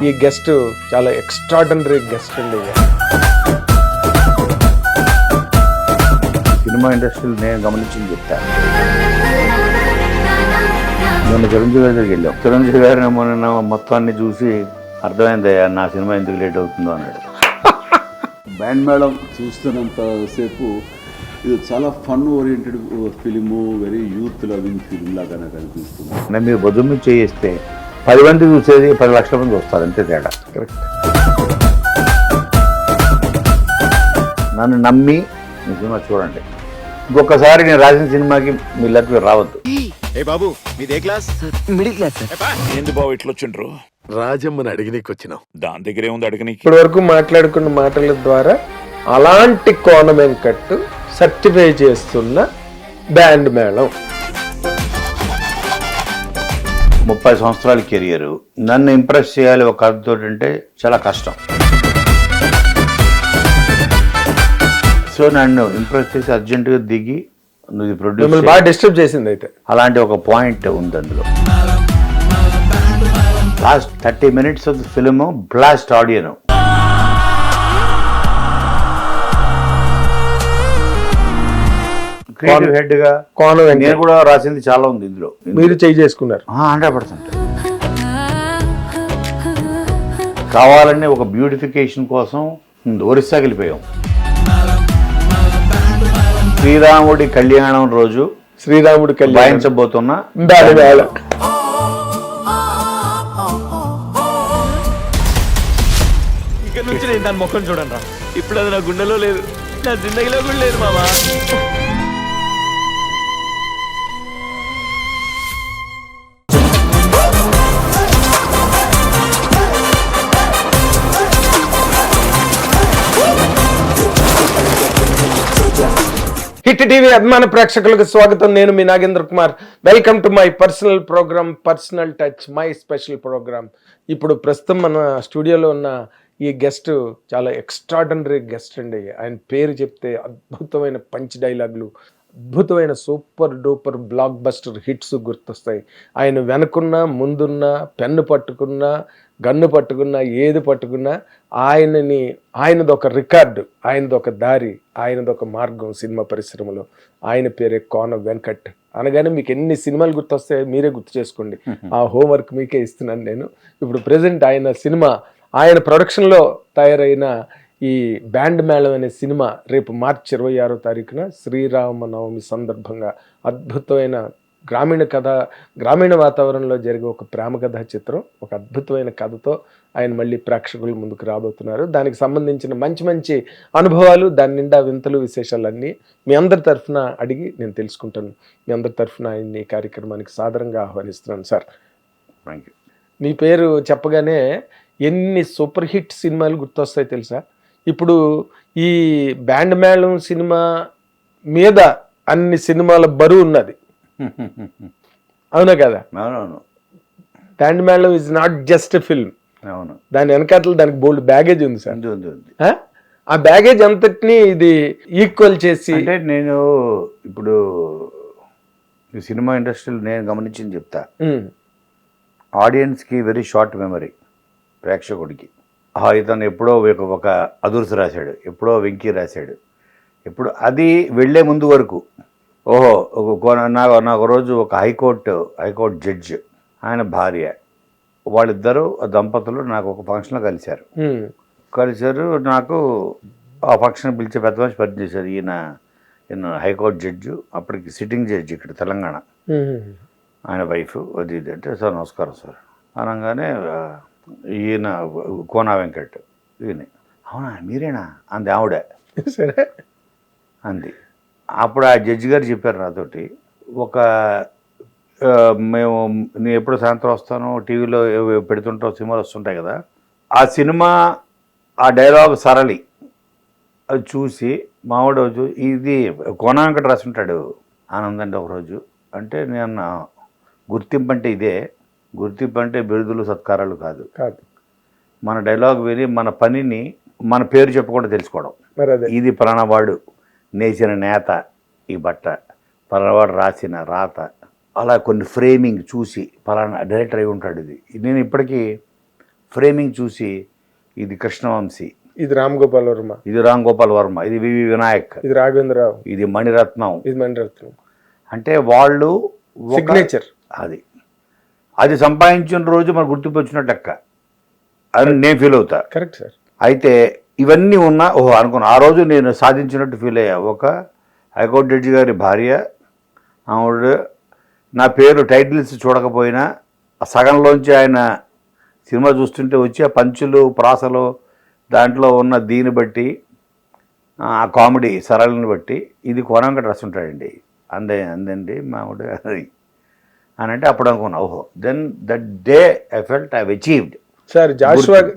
ఈ గెస్ట్ చాలా extraordinary guest అండి. సినిమా ఇండస్ట్రీలో నేను గమనించింది చెప్తాను. మొన్న చిరంజీవి గారి దగ్గరికి వెళ్ళాం. చిరంజీవి గారిని మొన్న మొత్తాన్ని చూసి అర్థమైందయ్యా నా సినిమా ఎందుకు లేట్ అవుతుందో అన్నాడు. బ్యాండ్ మేళం చూస్తున్నంతసేపు ఇది చాలా fun oriented film, very youth loving film లాగా నాకు అనిపిస్తుంది. నేను మీరు బొద్దుమ్మి చేయిస్తే 10 మంది చూసేది 10 లక్షల మంది వస్తారు, అంతే తేడా. కరెక్ట్. నన్ను నమ్మి మీ సినిమా చూడండి. ఇంకొకసారి నేను రాసిన సినిమాకి మీ లెక్క రావద్దు. ఏ బాబు మీదే క్లాస్? Middle class sir. ఏంది బాబు ఇట్లొచ్చిండ్రు? రాజమ్మని అడిగినీకి వచ్చినాం. దాని దగ్గరే ఉంది అడగనీకి. ఇప్పటి వరకు మాట్లాడుకున్న మాటల ద్వారా అలాంటి కోన వెంకట్ సర్టిఫై చేస్తున్న బ్యాండ్ మేళం. 30 సంవత్సరాల కెరియర్. నన్ను ఇంప్రెస్ చేయాలి ఒక కథతో అంటే చాలా కష్టం. సో నన్ను ఇంప్రెస్ చేసి అర్జెంటుగా దిగి నువ్వు ప్రొడ్యూస్ మిమ్మల్ని బాగా డిస్టర్బ్ చేసింది అయితే. అలాంటి ఒక పాయింట్ ఉంది అందులో. Last 30 minutes of the film blast audience. Creative head గా కోన నేను వెంకట్ కూడా రాసింది చాలా ఉంది ఇందులో. మీరు చేయి చేసుకున్నారు. 100% కావాలని ఒక బ్యూటిఫికేషన్ కోసం ఒరిస్సాకి వెళ్ళిపోయాం. శ్రీరాముడి కళ్యాణం రోజు శ్రీరాముడి కళ్యాణం వాయించబోతున్న బ్యాండ్ మేళం. ఇక్కడ నుంచి నేను దాని ముఖం చూడండి రా. ఇప్పుడు అది నా గుండెలో లేదు, నా జిందగీలో కూడా లేదు మామా. హిట్ టీవీ అభిమాన ప్రేక్షకులకు స్వాగతం. నేను మీ Nagendra Kumar. Welcome to my personal program personal touch, my special program. ఇప్పుడు ప్రస్తుతం మన స్టూడియోలో ఉన్న ఈ గెస్ట్ చాలా ఎక్స్ట్రాడినరీ గెస్ట్ అండి. ఆయన పేరు చెప్తే అద్భుతమైన పంచ్ డైలాగులు, అద్భుతమైన super duper block buster hits గుర్తొస్తాయి. ఆయన వెనుకున్నా ముందున్నా పెన్ను పట్టుకున్నా గన్ను పట్టుకున్నా ఏది పట్టుకున్నా ఆయనది ఒక రికార్డు, ఆయనది ఒక దారి, ఆయనది ఒక మార్గం సినిమా పరిశ్రమలో. ఆయన పేరే కోన వెంకట్. అనగానే మీకు ఎన్ని సినిమాలు గుర్తొస్తాయో మీరే గుర్తు చేసుకోండి. ఆ హోంవర్క్ మీకే ఇస్తున్నాను నేను. ఇప్పుడు ప్రెసెంట్ ఆయన ప్రొడక్షన్లో తయారైన ఈ బ్యాండ్ మేళం అనే సినిమా రేపు మార్చి 26వ తారీఖున శ్రీరామనవమి సందర్భంగా అద్భుతమైన గ్రామీణ వాతావరణంలో జరిగే ఒక ప్రేమ కథా చిత్రం, ఒక అద్భుతమైన కథతో ఆయన మళ్ళీ ప్రేక్షకుల ముందుకు రాబోతున్నారు. దానికి సంబంధించిన మంచి అనుభవాలు, దాని నిండా వింతలు విశేషాలన్నీ మీ అందరి తరఫున అడిగి నేను తెలుసుకుంటాను. మీ అందరి తరఫున ఆయన్ని ఈ కార్యక్రమానికి సాదరంగా ఆహ్వానిస్తున్నాను సార్. Thank you. మీ పేరు చెప్పగానే ఎన్ని సూపర్ హిట్ సినిమాలు గుర్తొస్తాయి తెలుసా? ఇప్పుడు ఈ బ్యాండ్ మేళం సినిమా మీద అన్ని సినిమాల బరువు ఉన్నది, అవునా కదా? అవునవును. Band Melam is not just film. అవును. దాని వెనకాతలు దానికి బోల్డ్ బ్యాగేజ్ ఉంది సార్. ఉంది. ఆ బ్యాగేజ్ అంతటిని ఇది ఈక్వల్ చేసి అంటే నేను ఇప్పుడు ఈ సినిమా ఇండస్ట్రీలో నేను గమనించింది చెప్తా. ఆడియన్స్కి వెరీ షార్ట్ మెమరీ. ప్రేక్షకుడికి ఇతను ఎప్పుడో ఒక అదుర్సు రాశాడు, ఎప్పుడో వెంకీ రాశాడు, ఎప్పుడు అది వెళ్ళే ముందు వరకు నాకు రోజు ఒక హైకోర్టు జడ్జ్ ఆయన భార్య వాళ్ళిద్దరూ దంపతులు నాకు ఒక ఫంక్షన్లో కలిశారు. నాకు ఆ ఫంక్షన్ పిలిచే పెద్ద మనిషి పరిచయం చేశారు. ఈయన హైకోర్టు జడ్జి, అప్పటికి సిట్టింగ్ జడ్జి ఇక్కడ తెలంగాణ. ఆయన వైఫ్ అది ఇది అంటే, సార్ నమస్కారం సార్ అనగానే ఈయన కోన వెంకట్ ఈయన, అవునా మీరేనా అంది ఆవిడ. సరే అంది. అప్పుడు ఆ జడ్జి గారు చెప్పారు నాతోటి, నేను ఎప్పుడు సాయంత్రం వస్తాను, టీవీలో పెడుతుంటావు, సినిమాలు వస్తుంటాయి కదా, ఆ సినిమా ఆ డైలాగ్ సరళి అది చూసి మావాడు ఇది కోన వెంకట రాసుంటాడు ఆనందండి ఒకరోజు అంటే, నేను గుర్తింపు అంటే ఇదే, గుర్తింపు అంటే బిరుదులు సత్కారాలు కాదు, మన డైలాగ్ విని మన పనిని మన పేరు చెప్పకుండా తెలుసుకోవడం. ఇది పలానావాడు నేసిన నేత ఈ బట్ట, పలానావాడు రాసిన రాత, అలా కొన్ని ఫ్రేమింగ్ చూసి పలానా డైరెక్టర్ అయి ఉంటాడు. ఇది నేను ఇప్పటికీ ఫ్రేమింగ్ చూసి ఇది కృష్ణవంశీ, ఇది రామ్ గోపాల్ వర్మ, ఇది రామ్ గోపాల్ వర్మ, ఇది వివి వినాయక్, ఇది రాఘవేంద్రరావు, ఇది మణిరత్నం. ఇది మణిరత్నం. అంటే వాళ్ళు ఒక- సిగ్నేచర్. అది సంపాదించిన రోజు మనకు గుర్తింపు వచ్చినట్టు లెక్క అని నేను ఫీల్ అవుతా. Correct sir. అయితే ఇవన్నీ ఉన్నా అనుకున్నా ఆ రోజు నేను సాధించినట్టు ఫీల్ అయ్యా. ఒక హైకోర్టు జడ్జి గారి భార్య, ఆవిడ నా పేరు టైటిల్స్ చూడకపోయినా ఆ సగంలోంచి ఆయన సినిమా చూస్తుంటే వచ్చి ఆ పంచులు ప్రాసలు దాంట్లో ఉన్న దీన్ని బట్టి ఆ కామెడీ సరళని బట్టి ఇది కోనంగా డ్రెస్ ఉంటాడండి అందండి మామిడి అని అంటే అప్పుడు అనుకున్నా then that day I felt I achieved. Sir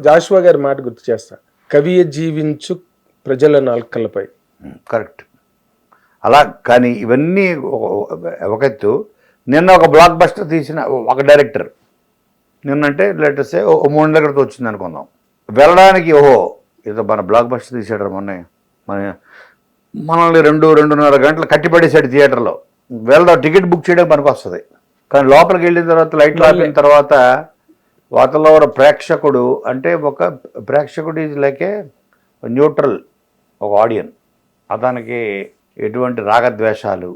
Joshua గారి మాట గుర్తు చేస్తా, కవియ జీవించు ప్రజల నాల్కలపై. కరెక్ట్. అలా కానీ ఇవన్నీ ఒక ఎత్తు. నిన్న ఒక బ్లాక్ బస్టర్ తీసిన ఒక డైరెక్టర్ నిన్నంటే లేటెస్ట్ 3 నెలల క్రితం వచ్చింది అనుకుందాం, వెళ్ళడానికి ఏదో మన బ్లాక్ బస్టర్ తీసాడు మనల్ని 2-2.5 గంటలు కట్టిపడేసాడు థియేటర్లో. వెళ్దాం టికెట్ బుక్ చేయడానికి మనకు వస్తుంది, కానీ లోపలికి వెళ్ళిన తర్వాత లైట్లు ఆపిన తర్వాత వాతల్లో ఉన్న ప్రేక్షకుడు అంటే ఒక ప్రేక్షకుడు ఈజ్ లైక్ ఏ న్యూట్రల్, ఒక ఆడియన్. అతనికి ఎటువంటి రాగద్వేషాలు,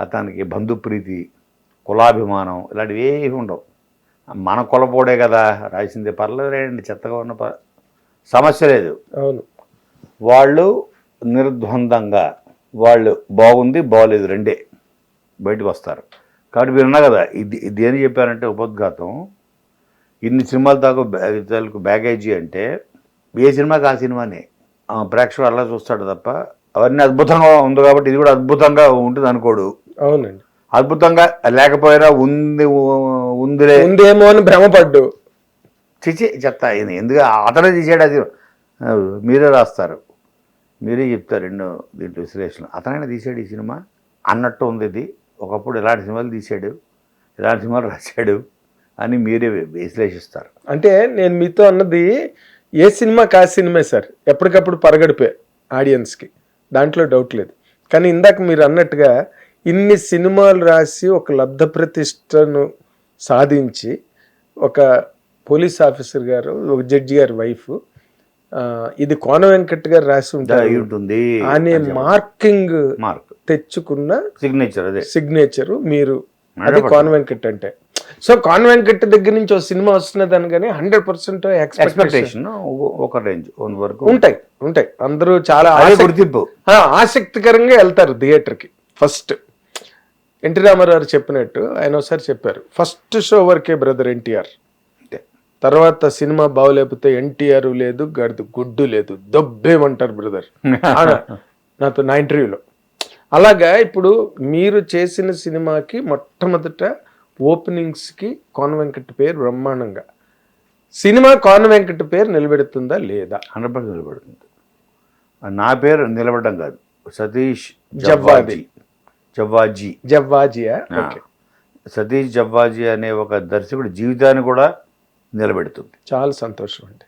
అతనికి బంధుప్రీతి, కులాభిమానం ఇలాంటివి ఏమి ఉండవు. మన కులపోడే కదా రాసింది, పర్లేదండి చెత్తగా ఉన్న సమస్య లేదు. అవును. వాళ్ళు నిర్ద్వందంగా వాళ్ళు బాగుంది బాగోలేదు రెండే బయటకు వస్తారు. కాబట్టి మీరు ఉన్నా కదా ఇది ఏం చెప్పారంటే ఉపోద్ఘాతం, ఇన్ని సినిమాలు తాకు బ్యాగేజీ అంటే ఏ సినిమాకి ఆ సినిమానే ప్రేక్షకుడు అలా చూస్తాడు తప్ప అవన్నీ అద్భుతంగా ఉంది కాబట్టి ఇది కూడా అద్భుతంగా ఉంటుంది అనుకోడు. అవునండి. అద్భుతంగా లేకపోయినా ఉందేమో అని భ్రమపడ్డు. చెత్త అయింది ఎందుకు అతనే తీసాడు, అది మీరే రాస్తారు, మీరే చెప్తారు ఎన్నో దీంట్లో విశ్లేషణ. అతనైనా తీసాడు ఈ సినిమా అన్నట్టు ఉంది. ఇది ఒకప్పుడు ఇలాంటి సినిమాలు తీసాడు, ఇలాంటి సినిమాలు రాశాడు అని మీరే విశ్లేషిస్తారు. అంటే నేను మీతో అన్నది ఏ సినిమాకి ఆ సినిమా సార్, ఎప్పటికప్పుడు పరగడిపే ఆడియన్స్కి, దాంట్లో డౌట్ లేదు. కానీ ఇందాక మీరు అన్నట్టుగా ఇన్ని సినిమాలు రాసి ఒక లబ్ధ ప్రతిష్టను సాధించి ఒక పోలీస్ ఆఫీసర్ గారు, ఒక జడ్జి గారి వైఫ్, ఇది కోన వెంకట్ గారు రాసి ఉంటుంది అనే మార్కింగ్ తెచ్చుకున్న సిగ్నేచర్ మీరు, అది కోన వెంకట్ అంటే. సో కోన వెంకట్ దగ్గర నుంచి ఒక సినిమా వస్తున్నది అనగానే 100% ఎక్స్పెక్టేషన్ ఒక రేంజ్ వరకు ఉంటాయి. అందరూ చాలా గుర్తింపు ఆసక్తికరంగా వెళ్తారు థియేటర్కి. ఫస్ట్ ఎన్టీ రామారావు చెప్పినట్టు ఆయన ఒకసారి చెప్పారు, ఫస్ట్ షో వరకే బ్రదర్ ఎన్టీఆర్, తర్వాత సినిమా బాగోలేకపోతే ఎన్టీఆర్ లేదు, గుడ్డు లేదు, దొబ్బేమంటారు బ్రదర్ నాతో నా ఇంటర్వ్యూలో. అలాగా ఇప్పుడు మీరు చేసిన సినిమాకి మొట్టమొదట ఓపెనింగ్స్కి కోన వెంకట్ పేరు బ్రహ్మాండంగా, సినిమా కోన వెంకట్ పేరు నిలబెడుతుందా లేదా? 100% నిలబెడుతుంది. నా పేరు నిలబడడం కాదు, సతీష్ జవ్వాజియా సతీష్ జవ్వాజీ అనే ఒక దర్శకుడి జీవితాన్ని కూడా నిలబెడుతుంది. చాలా సంతోషం అండి.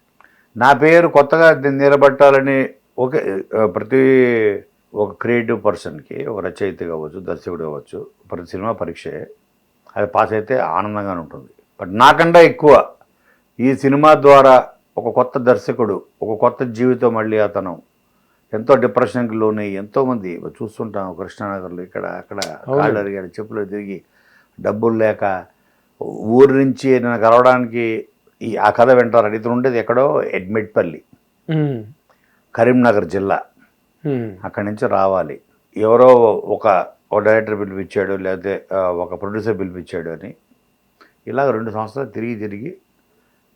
నా పేరు కొత్తగా నిలబెట్టాలని ప్రతి ఒక క్రియేటివ్ పర్సన్కి, ఒక రచయిత కావచ్చు, దర్శకుడు కావచ్చు, ప్రతి సినిమా పరీక్షే, అది పాస్ అయితే ఆనందంగానే ఉంటుంది. బట్ నాకన్నా ఎక్కువ ఈ సినిమా ద్వారా ఒక కొత్త దర్శకుడు, ఒక కొత్త జీవితం, మళ్ళీ అతను ఎంతో డిప్రెషన్కి లోని ఎంతోమంది చూస్తుంటాం కృష్ణానగర్లో, ఇక్కడ అక్కడ కాళ్ళు అరిగాడు, చెప్పులు తిరిగి డబ్బులు లేక ఊరి నుంచి నన్ను కలవడానికి ఆ కథ వింటారు. ఇతను ఉండేది ఎక్కడో ఎడ్మిట్పల్లి, కరీంనగర్ జిల్లా. అక్కడి నుంచి రావాలి, ఎవరో ఒక డైరెక్టర్ పిలిపించాడు, లేకపోతే ఒక ప్రొడ్యూసర్ పిలిపించాడు అని ఇలాగ 2 సంవత్సరాలు తిరిగి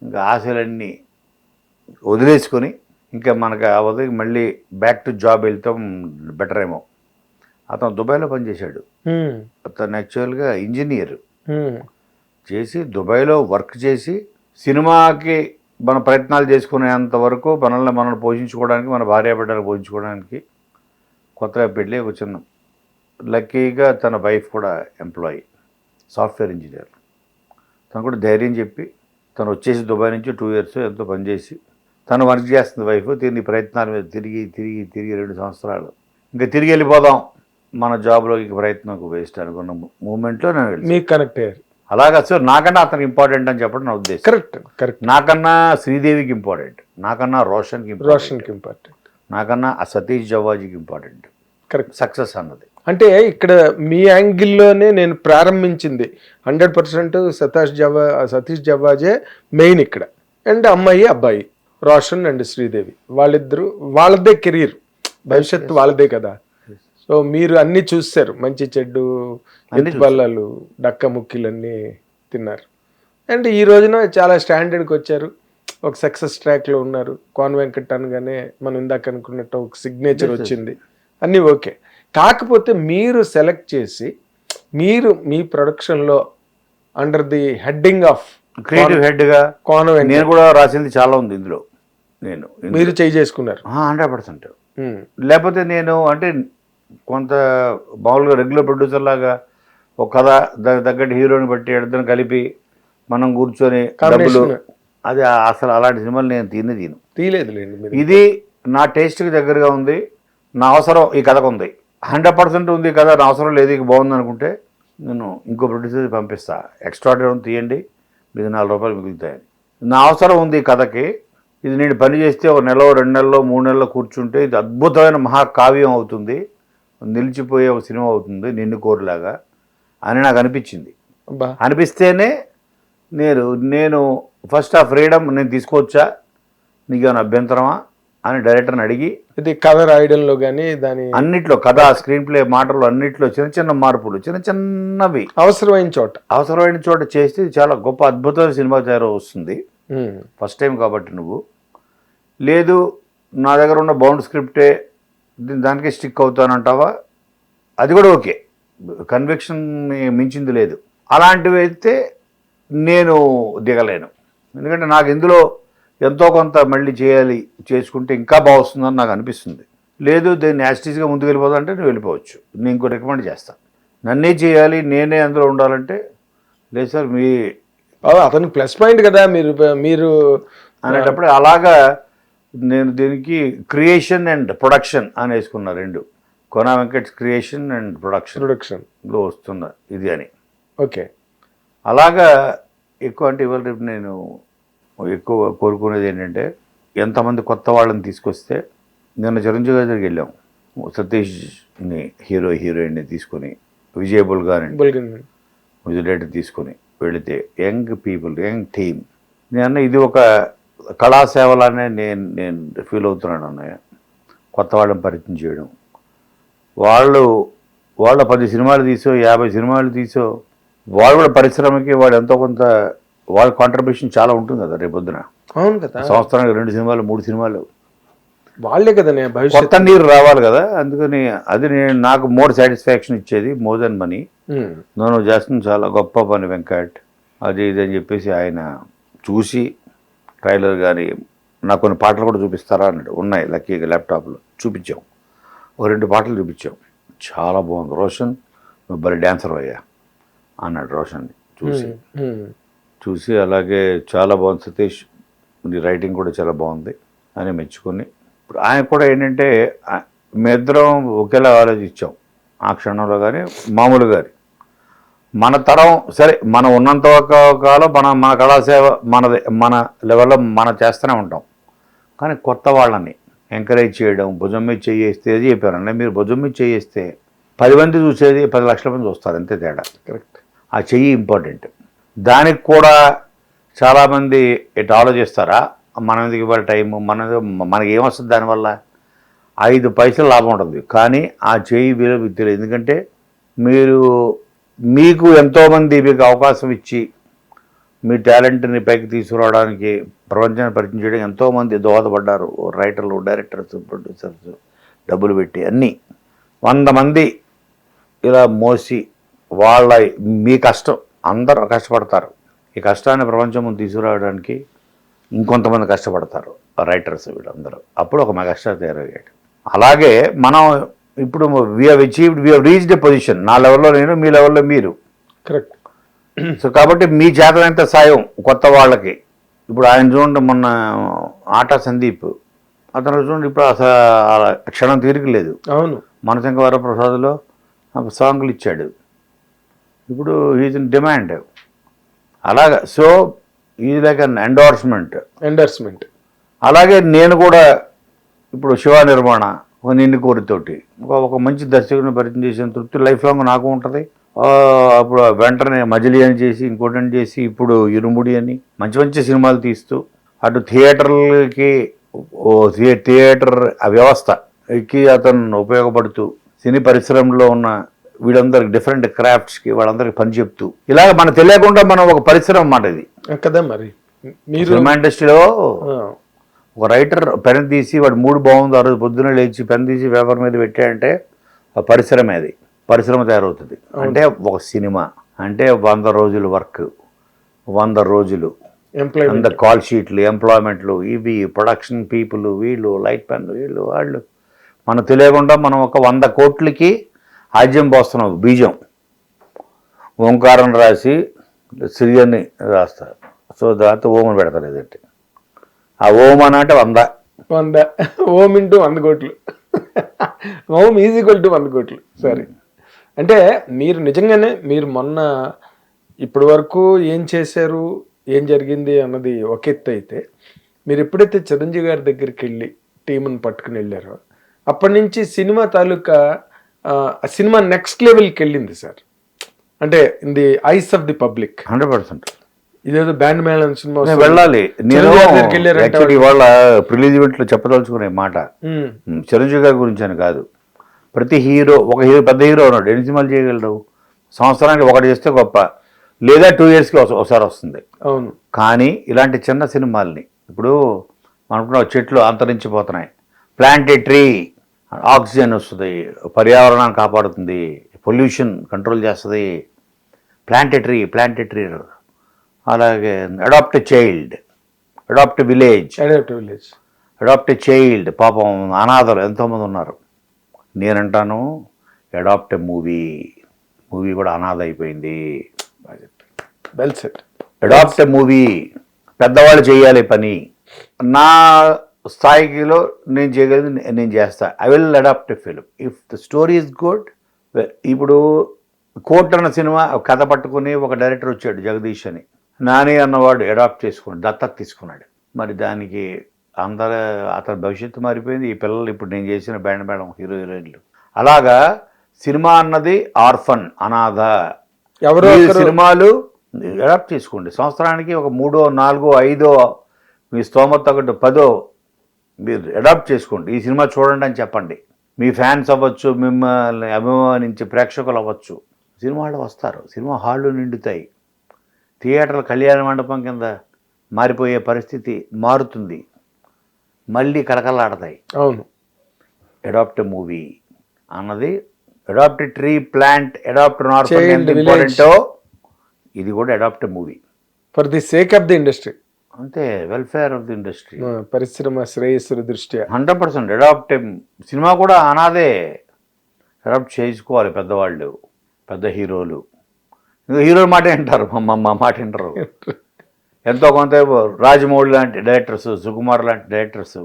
ఇంకా ఆశలన్నీ వదిలేసుకొని ఇంకా మనకు అవదు, మళ్ళీ బ్యాక్ టు జాబ్ వెళ్తాం బెటర్ ఏమో. అతను దుబాయ్లో పనిచేశాడు. అతను యాక్చువల్గా ఇంజనీర్ చేసి దుబాయ్లో వర్క్ చేసి సినిమాకి మన ప్రయత్నాలు చేసుకునేంత వరకు మనల్ని పోషించుకోవడానికి, మన భార్యాబిడ్డలు పోషించుకోవడానికి కొత్తగా పెళ్ళి వచ్చిన లక్కీగా తన వైఫ్ కూడా ఎంప్లాయీ, సాఫ్ట్వేర్ ఇంజనీర్. తను కూడా ధైర్యం చెప్పి తను వచ్చేసి దుబాయ్ నుంచి 2 years ఎంతో పనిచేసి తను వర్క్ చేస్తుంది వైఫ్. తిరిగి ప్రయత్నాల మీద తిరిగి 2 సంవత్సరాలు ఇంకా తిరిగి వెళ్ళిపోదాం మన జాబ్లో, ఇక ప్రయత్నం వేస్ట్ అనుకున్న మూమెంట్లో నేను వెళ్ళి మీకు కనెక్ట్ అయ్యారు. అలాగా సో నాకన్నా అతనికి ఇంపార్టెంట్ అని చెప్పడం నా ఉద్దేశం. కరెక్ట్. నాకన్నా శ్రీదేవికి ఇంపార్టెంట్, నాకన్నా రోషన్కి ఇంపార్టెంట్, నాకన్నా ఆ సతీష్ జవ్వాజీకి ఇంపార్టెంట్. కరెక్ట్. సక్సెస్ అన్నది అంటే ఇక్కడ మీ యాంగిల్లోనే నేను ప్రారంభించింది 100% సతీష్ జవ్వాజే మెయిన్ ఇక్కడ, అండ్ అమ్మాయి అబ్బాయి రోషన్ అండ్ శ్రీదేవి వాళ్ళిద్దరు, వాళ్ళదే కెరీర్, భవిష్యత్తు వాళ్ళదే కదా. సో మీరు అన్ని చూస్తారు, మంచి చెడ్డు ఎత్తుబల్లాలు డక్క ముక్కిలన్నీ తిన్నారు, అండ్ ఈ రోజున చాలా స్టాండర్డ్కి వచ్చారు, ఒక సక్సెస్ ట్రాక్లో ఉన్నారు. కోన వెంకట్ అనగానే మనం ఇందాక అనుకున్నట్టు ఒక సిగ్నేచర్ వచ్చింది, అన్నీ ఓకే. కాకపోతే మీరు సెలెక్ట్ చేసి మీరు మీ ప్రొడక్షన్లో under the heading of creative హెడ్గా కోన వెంకట్ నేను కూడా రాసింది చాలా ఉంది ఇందులో. నేను మీరు చేసుకున్నారు 100%. లేకపోతే నేను అంటే కొంత మామూలుగా రెగ్యులర్ ప్రొడ్యూసర్ లాగా ఒక కథ దానికి తగ్గట్టు హీరోని బట్టి ఇద్దరిని కలిపి మనం కూర్చొని డబ్బులు, అది అసలు అలాంటి సినిమాలు నేను తీయలేదులేండి మీరు. ఇది నా టేస్ట్కి దగ్గరగా ఉంది, నా అవసరం ఈ కథకు ఉంది, 100% ఉంది కదా, నా అవసరం లేదు, ఇక బాగుంది అనుకుంటే నేను ఇంకో ప్రొడ్యూసర్ పంపిస్తా, ఎక్స్ట్రాడనరీ తీయండి మీకు 4 రూపాయలు మిగులుతాయని. నా అవసరం ఉంది ఈ కథకి, ఇది నేను పని చేస్తే 1 నెల 2 నెలలో 3 నెలల్లో కూర్చుంటే ఇది అద్భుతమైన మహాకావ్యం అవుతుంది, నిలిచిపోయే ఒక సినిమా అవుతుంది నిన్ను కోరులాగా అని నాకు అనిపించింది. అనిపిస్తేనే నేను ఫస్ట్ ఆ ఫ్రీడమ్ నేను తీసుకోవచ్చా, నీకేమైనా అభ్యంతరమా అని డైరెక్టర్ని అడిగి, ఇది కథ రాయడంలో కానీ దాని అన్నిట్లో కథ స్క్రీన్ ప్లే మాటలు అన్నిట్లో చిన్న చిన్న మార్పులు, చిన్నవి అవసరమైన చోట చేస్తే ఇది చాలా గొప్ప అద్భుతమైన సినిమా తయారు వస్తుంది. ఫస్ట్ టైం కాబట్టి నువ్వు లేదు నా దగ్గర ఉన్న బౌండ్ స్క్రిప్టే దానికే స్టిక్ అవుతానంటావా, అది కూడా ఓకే, కన్విక్షన్ మించింది లేదు. అలాంటివి అయితే నేను దిగలేను, ఎందుకంటే నాకు ఇందులో ఎంతో కొంత మళ్ళీ చేసుకుంటే ఇంకా బాగుస్తుందని నాకు అనిపిస్తుంది. లేదు దీన్ని యాస్టీస్గా ముందుకు వెళ్ళిపోదంటే నువ్వు వెళ్ళిపోవచ్చు, నేను ఇంకో రికమెండ్ చేస్తాను. నన్నే చేయాలి, నేనే అందులో ఉండాలంటే లేదు సార్, అతనికి ప్లస్ పాయింట్ కదా మీరు అనేటప్పుడు అలాగా నేను దీనికి క్రియేషన్ అండ్ ప్రొడక్షన్ అని వేసుకున్నా, 2 కోన వెంకట్ క్రియేషన్ అండ్ ప్రొడక్షన్లో వస్తున్నా ఇది అని. ఓకే. అలాగా ఎక్కువ అంటే ఇవాళ రేపు నేను ఎక్కువ కోరుకునేది ఏంటంటే ఎంతమంది కొత్త వాళ్ళని తీసుకొస్తే, నిన్న చిరంజీవి గారి దగ్గరికి వెళ్ళాం, సతీష్ని హీరోయిన్ని తీసుకొని, విజయబుల్ గారిని విజయ్ తీసుకొని వెళితే యంగ్ పీపుల్, యంగ్ టీమ్, నేను ఇది ఒక కళాసేవలానే నేను ఫీల్ అవుతున్నాను అన్నయ్య. కొత్త వాళ్ళని పరిచయం చేయడం, వాళ్ళు 10 సినిమాలు తీసో 50 సినిమాలు తీసో వాళ్ళు కూడా పరిశ్రమకి వాడు ఎంతో కొంత వాళ్ళ కాంట్రిబ్యూషన్ చాలా ఉంటుంది కదా రేపొద్దున. అవును కదా, సంవత్సరానికి 2 సినిమాలు 3 సినిమాలు వాళ్ళే కదా కొత్త నీరు రావాలి కదా. అందుకని అది నాకు మోర్ సాటిస్ఫాక్షన్ ఇచ్చేది, మోర్ దెన్ మనీ. నువ్వు చేస్తుంది చాలా గొప్ప పని వెంకట్, అది ఇది అని చెప్పేసి ఆయన చూసి ట్రైలర్ కానీ నాకు కొన్ని పాటలు కూడా చూపిస్తారా అన్నాడు. ఉన్నాయి లక్కీగా ల్యాప్టాప్లో చూపించాం, 2 పాటలు చూపించాం, చాలా బాగుంది. రోషన్ నువ్వు భలే డ్యాన్సర్ అయ్యా అన్నాడు రోషన్ చూసి. అలాగే చాలా బాగుంది సతీష్, నీ రైటింగ్ కూడా చాలా బాగుంది అని మెచ్చుకొని, ఇప్పుడు ఆయన కూడా ఏంటంటే మేమిద్దరం ఒకేలా ఆలోచించాం ఆ క్షణంలో. కానీ మామూలు గారి మన తరం సరే, మనం ఉన్నంత కాలం మన కళాసేవ మనదే, మన లెవెల్లో మనం చేస్తూనే ఉంటాం. కానీ కొత్త వాళ్ళని ఎంకరేజ్ చేయడం, భుజం మీద చేయేస్తే, అది చెప్పారండి, మీరు భుజం మీద చేయేస్తే 10 మంది చూసేది 10 లక్షల మంది చూస్తారు, అంతే తేడా. కరెక్ట్. ఆ చెయ్యి ఇంపార్టెంట్. దానికి కూడా చాలామంది ఇటు ఆలోచిస్తారా, మనది ఇవ్వాలి టైము, మనకి ఏమొస్తుంది దానివల్ల 5 పైసలు లాభం ఉంటుంది, కానీ ఆ చెయ్యి విలువ తెలియదు. ఎందుకంటే మీకు ఎంతోమంది మీకు అవకాశం ఇచ్చి మీ టాలెంట్ని పైకి తీసుకురావడానికి, ప్రపంచాన్ని పరిచయం చేయడానికి ఎంతోమంది దోహదపడ్డారు. రైటర్లు, డైరెక్టర్స్, ప్రొడ్యూసర్స్ డబ్బులు పెట్టి అన్నీ 100 మంది ఇలా మోసి మీ కష్టం, అందరూ కష్టపడతారు. ఈ కష్టాన్ని ప్రపంచం ముందు తీసుకురావడానికి ఇంకొంతమంది కష్టపడతారు, రైటర్స్ వీళ్ళందరూ. అప్పుడు ఒక మెగాస్టార్ తయారయ్యాడు. అలాగే మనం ఇప్పుడు వీ రీచ్డ్ ఎ పొజిషన్, నా లెవెల్లో నేను, మీ లెవెల్లో మీరు. కరెక్ట్. సో కాబట్టి మీ చేతనంత సాయం కొత్త వాళ్ళకి. ఇప్పుడు ఆయన చూడండి, మొన్న ఆటా సందీప్, అతను చూడండి ఇప్పుడు అసలు క్షణం తీరిక లేదు. అవును, మనశంకర వరప్రసాద్లో సాంగ్లు ఇచ్చాడు, ఇప్పుడు ఈజ్ ఇన్ డిమాండ్. అలాగా. సో ఇది లైక్ అన్ ఎండోర్స్మెంట్. అలాగే నేను కూడా ఇప్పుడు శివ నిర్మాణ ఒక నిండు కోరితోటి ఒక మంచి దర్శకుని పరిచయం చేసిన తృప్తి లైఫ్ లాంగ్ నాకు ఉంటుంది. అప్పుడు వెంటనే మజిలీ అని చేసి ఇంకోటి చేసి ఇప్పుడు ఇరుముడి అని మంచి మంచి సినిమాలు తీస్తూ అటు థియేటర్లకి థియేటర్ ఆ వ్యవస్థకి అతను ఉపయోగపడుతూ సినీ పరిశ్రమలో ఉన్న వీళ్ళందరికి డిఫరెంట్ క్రాఫ్ట్స్కి వాళ్ళందరికీ పని చెప్తూ ఇలాగ మనకు తెలియకుండా మనం ఒక పరిశ్రమ అన్నమాట ఇది కదా. మరి మీరు సినిమా ఇండస్ట్రీలో ఒక రైటర్ పెన్ తీసి వాడు మూడు బాగుంది ఆ రోజు పొద్దున్న లేచి పెన్ తీసి పేపర్ మీద పెట్టాడంటే ఆ పరిశ్రమ తయారవుతుంది. అంటే ఒక సినిమా అంటే 100 రోజులు వర్క్, 100 రోజులు అంత కాల్ షీట్లు, ఎంప్లాయ్మెంట్లు, ఇవి ప్రొడక్షన్ పీపుల్, వీళ్ళు లైట్ పెన్, వీళ్ళు వాళ్ళు మనకు తెలియకుండా మనం ఒక 100 కోట్లకి ఆజ్యం పోస్తున్నాం. బీజం ఓంకారం రాసి సిరియన్ని రాస్తారు. సో దాంతో ఓమని పెడతారు. ఏదంటే ఆ ఓం అని అంటే 100 ఓం ఇంటూ 100 కోట్లు. ఓం ఈజ్ ఈక్వల్ టు 100 కోట్లు. సరే, అంటే మీరు నిజంగానే మీరు మొన్న ఇప్పటి వరకు ఏం చేశారు, ఏం జరిగింది అన్నది ఒక ఎత్తు అయితే, మీరు ఎప్పుడైతే చిరంజీవి గారి దగ్గరికి వెళ్ళి టీంని పట్టుకుని వెళ్ళారో అప్పటి నుంచి సినిమా తాలూకా సినిమా నెక్స్ట్ లెవెల్కి వెళ్ళింది సార్. అంటే in the eyes of the public 100%. ఇదేదో బ్యాండ్ మేళం సినిమా వెళ్ళాలి. నేను ఇవాళ ప్రిలీజ్ ఈవెంట్లో చెప్పదలుచుకునే మాట చిరంజీవి గారి గురించి అని కాదు. ప్రతి హీరో పెద్ద హీరో ఉన్నాడు, ఎన్ని సినిమాలు చేయగలడు? సంవత్సరానికి ఒకటి చేస్తే గొప్ప, లేదా 2 yearsకి ఒకసారి వస్తుంది. అవును. కానీ ఇలాంటి చిన్న సినిమాల్ని ఇప్పుడు అనుకున్న చెట్లు అంతరించిపోతున్నాయి. ప్లాంట్ ఏ ట్రీ, ఆక్సిజన్ వస్తుంది, పర్యావరణాన్ని కాపాడుతుంది, పొల్యూషన్ కంట్రోల్ చేస్తుంది. Plant a tree. అలాగే adopt a child, adopt village, adopt a child. పాపం అనాథలు ఎంతోమంది ఉన్నారు. నేనంటాను అడాప్ట్ ఏ మూవీ కూడా అనాథ అయిపోయింది. Well set. Adopt a movie, పెద్దవాళ్ళు చేయాలి పని. నా స్థాయిలో నేను చేయగలిగింది నేను చేస్తా. I will adopt a film if the story is good. ఇప్పుడు కోర్ట్ అన్న సినిమా కథ పట్టుకుని ఒక డైరెక్టర్ వచ్చాడు జగదీష్ అని, నాని అన్నవాడు అడాప్ట్ చేసుకున్నాడు, దత్తత తీసుకున్నాడు. మరి దానికి అతని భవిష్యత్తు మారిపోయింది. ఈ పిల్లలు ఇప్పుడు నేను చేసిన బ్యాండ్ మేడం హీరోయిన్లు. అలాగా సినిమా అన్నది ఆర్ఫన్, అనాథ. ఎవరో సినిమాలు అడాప్ట్ చేసుకోండి. సంవత్సరానికి ఒక 3, 4, 5 మీ స్తోమత ఒకటి 10 మీరు అడాప్ట్ చేసుకోండి. ఈ సినిమా చూడండి అని చెప్పండి. మీ ఫ్యాన్స్ అవ్వచ్చు, మిమ్మల్ని అభిమానించే ప్రేక్షకులు అవ్వచ్చు. సినిమా హాళ్ళు వస్తారు, సినిమా హాళ్ళు నిండుతాయి. థియేటర్ల కళ్యాణ మండపం కింద మారిపోయే పరిస్థితి మారుతుంది, మళ్ళీ కలకలాడతాయి. అవును. అడాప్ట్ మూవీ అన్నది అడాప్ట్ ట్రీ, ప్లాంట్, అడాప్ట్ ఇంపార్టెంటో ఇది కూడా adopt movie for the sake of the industry. అంతే, వెల్ఫేర్ ఆఫ్ ది ఇండస్ట్రీ, పరిశ్రమ శ్రేయస్సు దృష్ట్యా 100%. అడాప్ట్ సినిమా కూడా అనాదే, అడాప్ట్ చేసుకోవాలి పెద్దవాళ్ళు, పెద్ద హీరోలు. హీరోల మాట వింటారు, మా మాట వింటారు. ఎంతో కొంత రాజమౌళి లాంటి డైరెక్టర్స్, సుకుమార్ లాంటి డైరెక్టర్స్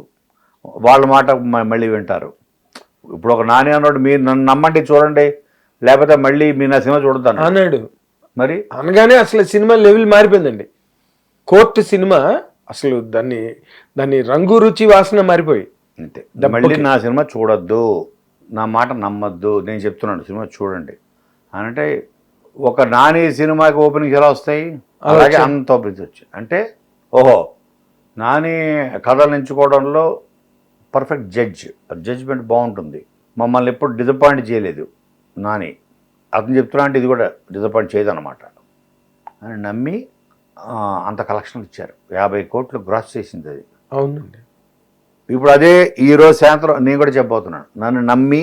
వాళ్ళ మాట మళ్ళీ వింటారు. ఇప్పుడు ఒక నాని అన్నాడు, మీరు నన్ను నమ్మండి చూడండి, లేకపోతే మళ్ళీ మీరు నా సినిమా చూడతాను అన్నాడు. మరి అనగానే అసలు సినిమా లెవెల్ మారిపోయిందండి. కోర్టు సినిమా అసలు దాన్ని రంగు రుచి వాసన మారిపోయి, అంతే. మళ్ళీ నా సినిమా చూడొద్దు, నా మాట నమ్మద్దు, నేను చెప్తున్నాను సినిమా చూడండి అంటే ఒక నాని సినిమాకి ఓపెనింగ్ ఎలా వస్తాయి, అలాగే అంత ఓపెనింగ్స్ వచ్చాయి. అంటే ఓహో, నాని కథలు ఎంచుకోవడంలో పర్ఫెక్ట్ జడ్జ్మెంట్ బాగుంటుంది. మమ్మల్ని ఎప్పుడు డిసప్పాయింట్ చేయలేదు నాని. అతను చెప్తున్నా అంటే ఇది కూడా డిసప్పాయింట్ చేయదన్నమాట అని నమ్మి అంత కలెక్షన్లు ఇచ్చారు. 50 కోట్లు గ్రాస్ చేసింది అది. అవునండి. ఇప్పుడు అదే ఈరోజు సాయంత్రం నేను కూడా చెప్పబోతున్నాను, నన్ను నమ్మి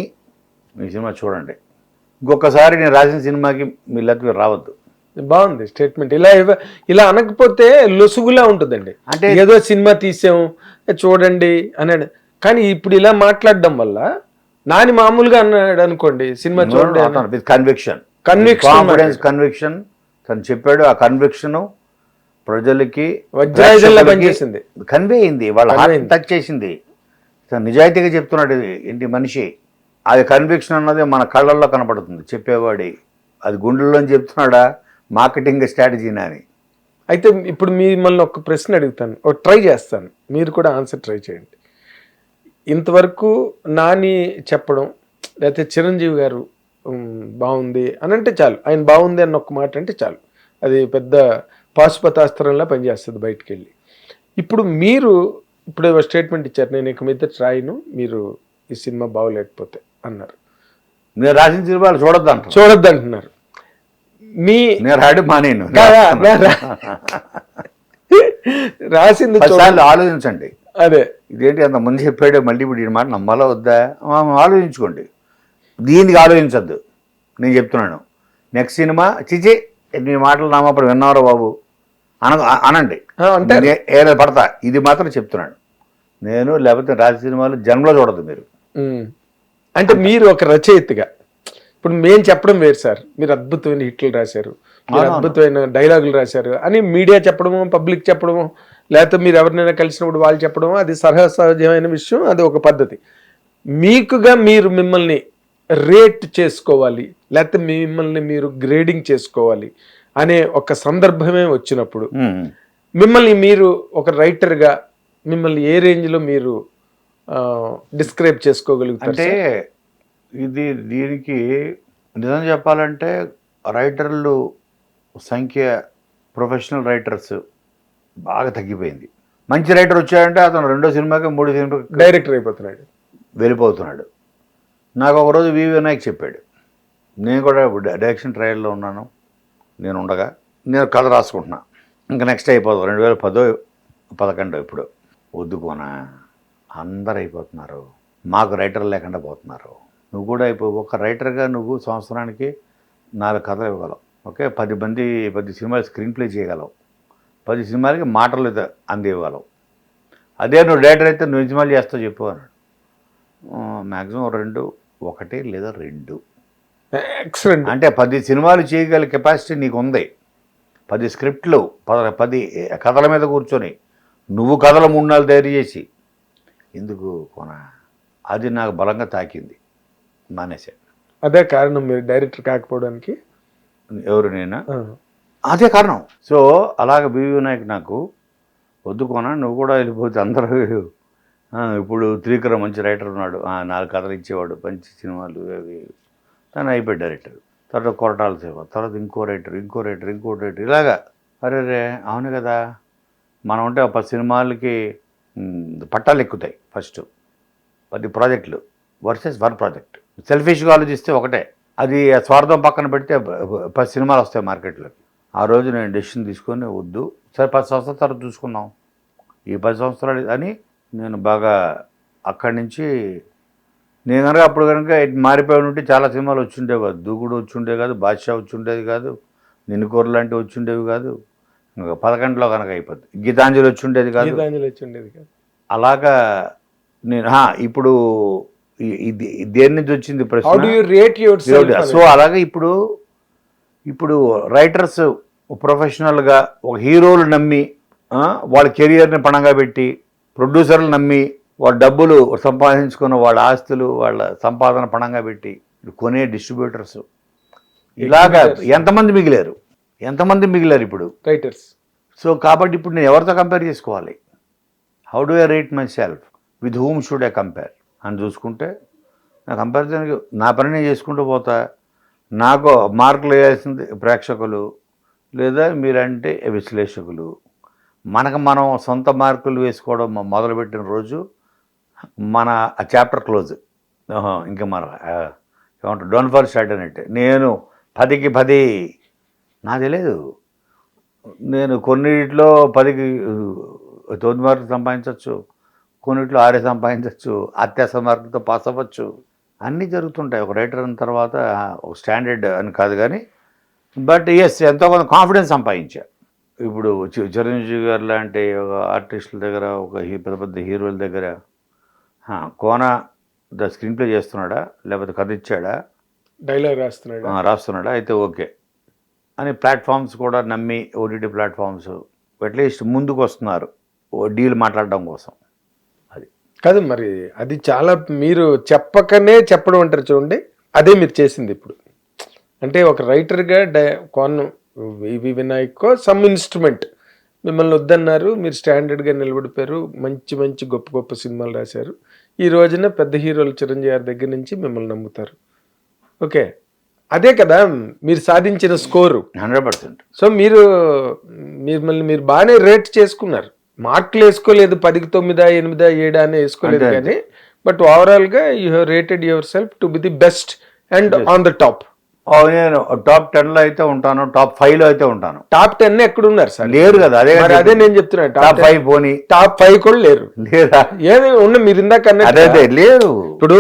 మీ సినిమా చూడండి. ఇంకొకసారి నేను రాసిన సినిమాకి మీ లెక్క రావద్దు. బాగుంది స్టేట్మెంట్. ఇలా అనకపోతే లొసుగులా ఉంటుందండి. అంటే ఏదో సినిమా తీసాం చూడండి అన్నాడు, కానీ ఇప్పుడు ఇలా మాట్లాడడం వల్ల నాని మామూలుగా అన్నాడు అనుకోండి, సినిమా చూడండి, కన్విక్షన్ తను చెప్పాడు. ఆ కన్విక్షన్ ప్రజలకి పనిచేసింది, కన్వే అయింది, వాళ్ళ హార్ట్ టచ్ చేసింది. నిజాయితీగా చెప్తున్నాడు ఏంటి మనిషి. అది కన్విక్షన్ అన్నది మన కళ్ళల్లో కనపడుతుంది చెప్పేవాడి. అది గుండెల్లో చెప్తున్నాడా, మార్కెటింగ్ స్ట్రాటజీనా అని అయితే ఇప్పుడు మిమ్మల్ని ఒక ప్రశ్న అడుగుతాను, ఒక ట్రై చేస్తాను, మీరు కూడా ఆన్సర్ ట్రై చేయండి. ఇంతవరకు నాని చెప్పడం లేకపోతే చిరంజీవి గారు బాగుంది అని అంటే చాలు, ఆయన బాగుంది అన్న ఒక్క మాట అంటే చాలు, అది పెద్ద పాశుపతాస్త్రంలా పనిచేస్తుంది బయటికి వెళ్ళి. ఇప్పుడు మీరు ఇప్పుడు స్టేట్మెంట్ ఇచ్చారు, నేను ఇక మీద రాయను మీరు ఈ సినిమా బాగోలేకపోతే అన్నారు. నేను రాసిన సినిమాలు చూడొద్దు అంటున్నారు. మీ నేను రాడు మానేను. రాసింది ఆలోచించండి. అదే ఇదేంటి అంత ముందు చెప్పాడు, మళ్ళీ ఇప్పుడు ఈ మాట నమ్మాలా వద్దా ఆలోచించుకోండి. దీనికి ఆలోచించద్దు. నేను చెప్తున్నాను, నెక్స్ట్ సినిమా చిచి నీ మాటలు నామప్పుడు విన్నారో బాబు అనండి, ఏదో పడతా. ఇది మాత్రం చెప్తున్నాను నేను. లేకపోతే రాజ సినిమాలు జన్మలో చూడదు మీరు. అంటే మీరు ఒక రచయితగా ఇప్పుడు మేము చెప్పడం వేరు సార్, మీరు అద్భుతమైన హిట్లు రాశారు, మీరు అద్భుతమైన డైలాగులు రాశారు అని మీడియా చెప్పడము, పబ్లిక్ చెప్పడము, లేకపోతే మీరు ఎవరినైనా కలిసినప్పుడు వాళ్ళు చెప్పడము, అది సహజమైన విషయం, అది ఒక పద్ధతి. మీకుగా మీరు మిమ్మల్ని రేట్ చేసుకోవాలి, లేకపోతే మిమ్మల్ని మీరు గ్రేడింగ్ చేసుకోవాలి అనే ఒక సందర్భమే వచ్చినప్పుడు మిమ్మల్ని మీరు ఒక రైటర్గా మిమ్మల్ని ఏ రేంజ్లో మీరు డిస్క్రైబ్ చేసుకోగలుగుతారు? అంటే దీనికి నిజం చెప్పాలంటే రైటర్లు సంఖ్య, ప్రొఫెషనల్ రైటర్స్ బాగా తగ్గిపోయింది. మంచి రైటర్ వచ్చాడంటే అతను 2వ సినిమాకి 3వ సినిమాకి డైరెక్టర్ అయిపోతున్నాడు, వెళ్ళిపోతున్నాడు. నాకు ఒకరోజు వి వినాయక్ చెప్పాడు, నేను కూడా డైరెక్షన్ ట్రయల్లో ఉన్నాను, నేను ఉండగా నేను కథ రాసుకుంటున్నా, ఇంకా నెక్స్ట్ అయిపోతుంది 2010-11 ఇప్పుడు వద్దుకోనా, అందరు అయిపోతున్నారు, మాకు రైటర్ లేకుండా పోతున్నారు, నువ్వు కూడా ఒక రైటర్గా నువ్వు సంవత్సరానికి 4 కథలు ఇవ్వగలవు, ఓకే, 10 సినిమాలు స్క్రీన్ ప్లే చేయగలవు, 10 సినిమాలకి మాటలు అందివ్వగలవు. అదే నువ్వు డైరెక్టర్ అయితే నువ్వు సినిమాలు చేస్తావు చెప్పు అన్నాడు. మ్యాక్సిమం 1 లేదా 2. ఎక్సలెంట్. అంటే 10 సినిమాలు చేయగల కెపాసిటీ నీకు ఉంది. 10 స్క్రిప్ట్లు, 10 కథల మీద కూర్చొని నువ్వు కథలు 3 నెలలు తయారు చేసి ఎందుకు అది నాకు బలంగా తాకింది, మానేశాను. అదే కారణం మీరు డైరెక్టర్ కాకపోవడానికి? ఎవరు నేనా? అదే కారణం. సో అలాగ బివి వినాయక్ నాకు వద్దుకోనా, నువ్వు కూడా వెళ్ళిపోతే అందరూ ఇప్పుడు త్రివిక్రమ్ మంచి రైటర్ ఉన్నాడు, 4 కథలు ఇచ్చేవాడు, మంచి సినిమాలు అవి, తను అయిపోయాడు డైరెక్టర్. తర్వాత కొరటాల సేవ, తర్వాత ఇంకో రైటర్, ఇలాగా. అరే అవును కదా, మనం ఉంటే 10 సినిమాలకి పట్టాలు ఎక్కుతాయి. ఫస్ట్ 10 ప్రాజెక్టులు వర్సెస్ 1 ప్రాజెక్ట్. సెల్ఫిష్గా ఆలోచిస్తే ఒకటే, అది స్వార్థం పక్కన పెడితే 10 సినిమాలు వస్తాయి మార్కెట్లోకి. ఆ రోజు నేను డెసిషన్ తీసుకొని వద్దు, సరే 10 సంవత్సరాల తర్వాత చూసుకున్నాం, ఈ 10 సంవత్సరాలు అని నేను బాగా అక్కడి నుంచి నేను కనుక అప్పుడు కనుక మారిపోయి ఉంటే చాలా సినిమాలు వచ్చుండేవి కాదు. దూకుడు వచ్చుండేవి కాదు, బాద్షా వచ్చుండేది కాదు, నిన్నుకూర లాంటివి వచ్చుండేవి కాదు, ఇంకా 11లో కనుక అయిపోద్ది, గీతాంజలి వచ్చుండేది కాదు. అలాగా నేను ఇప్పుడు దేని నుంచి వచ్చింది ప్రశ్న. సో అలాగే ఇప్పుడు రైటర్స్ ప్రొఫెషనల్గా ఒక హీరోలు నమ్మి వాళ్ళ కెరియర్ని పణంగా పెట్టి, ప్రొడ్యూసర్లు నమ్మి వాళ్ళ డబ్బులు సంపాదించుకున్న వాళ్ళ ఆస్తులు, వాళ్ళ సంపాదన పణంగా పెట్టి కొనే డిస్ట్రిబ్యూటర్స్, ఇలాగా ఎంతమంది మిగిలారు ఇప్పుడు రైటర్స్. సో కాబట్టి ఇప్పుడు నేను ఎవరితో కంపేర్ చేసుకోవాలి? How do I rate my self, with whom should I compare అని చూసుకుంటే, నా కంపారిజన్కి నా పని నేను చేసుకుంటూ పోతా. నాకు మార్కులు వేయాల్సింది ప్రేక్షకులు లేదా మీరంటే విశ్లేషకులు. మనం సొంత మార్కులు వేసుకోవడం మొదలుపెట్టిన రోజు మన ఆ చాప్టర్ క్లోజ్. ఇంకా మనం ఏమంటారు, డోంట్ ఫర్ స్టార్ట్ అన్నట్టు. నేను 10కి 10 నాకు తెలియదు, నేను కొన్నిట్లో 10కి 9 మార్కులు సంపాదించవచ్చు, కొన్నిట్లో 6 సంపాదించవచ్చు, అత్యవసర మార్కులతో పాస్ అవ్వచ్చు, అన్నీ జరుగుతుంటాయి. ఒక రైటర్ అన్న తర్వాత ఒక స్టాండర్డ్ అని కాదు కానీ, బట్ ఎస్ ఎంతో కొంత కాన్ఫిడెన్స్ సంపాదించా. ఇప్పుడు చిరంజీవి గారు లాంటి ఒక ఆర్టిస్టుల దగ్గర, ఒక పెద్ద హీరోల దగ్గర కోన స్క్రీన్ ప్లే చేస్తున్నాడా, లేకపోతే కథ ఇచ్చాడా, డైలాగ్ రాస్తున్నాడా, అయితే ఓకే అని ప్లాట్ఫామ్స్ కూడా నమ్మి, ఓటీటీ ప్లాట్ఫామ్స్ అట్లీస్ట్ ముందుకు వస్తున్నారు డీల్ మాట్లాడడం కోసం. అది కాదు మరి, అది చాలా మీరు చెప్పకనే చెప్పడం అంటారు చూడండి, అదే మీరు చేసింది ఇప్పుడు. అంటే ఒక రైటర్గా వినాయక్ సమ్ ఇన్స్ట్రుమెంట్ మిమ్మల్ని వద్దన్నారు, మీరు స్టాండర్డ్గా నిలబడిపోయారు, మంచి మంచి గొప్ప గొప్ప సినిమాలు రాశారు. ఈ రోజున పెద్ద హీరోలు చిరంజీవి గారి దగ్గర నుంచి మిమ్మల్ని నమ్ముతారు. ఓకే, అదే కదా మీరు సాధించిన స్కోరు. 100%. సో మీరు మీరు బాగానే రేట్ చేసుకున్నారు, మార్కులు వేసుకోలేదు, 10కి 9, 8, 7 అని వేసుకోలేదు, అంతే. కానీ బట్ ఓవరాల్గా you have rated your self to be the best and on the top. నేను టాప్ 10లో అయితే ఉంటాను, టాప్ 5లో అయితే ఉంటాను. టాప్ 10 ఎక్కడ ఉన్నారు సార్? లేరు కదా, అదే నేను చెప్తున్నా, టాప్ 5 పోనీ, టాప్ 5 కూడా లేరు. లేదా ఏమి ఉన్న మీరు ఇందాక అదే లేరు. ఇప్పుడు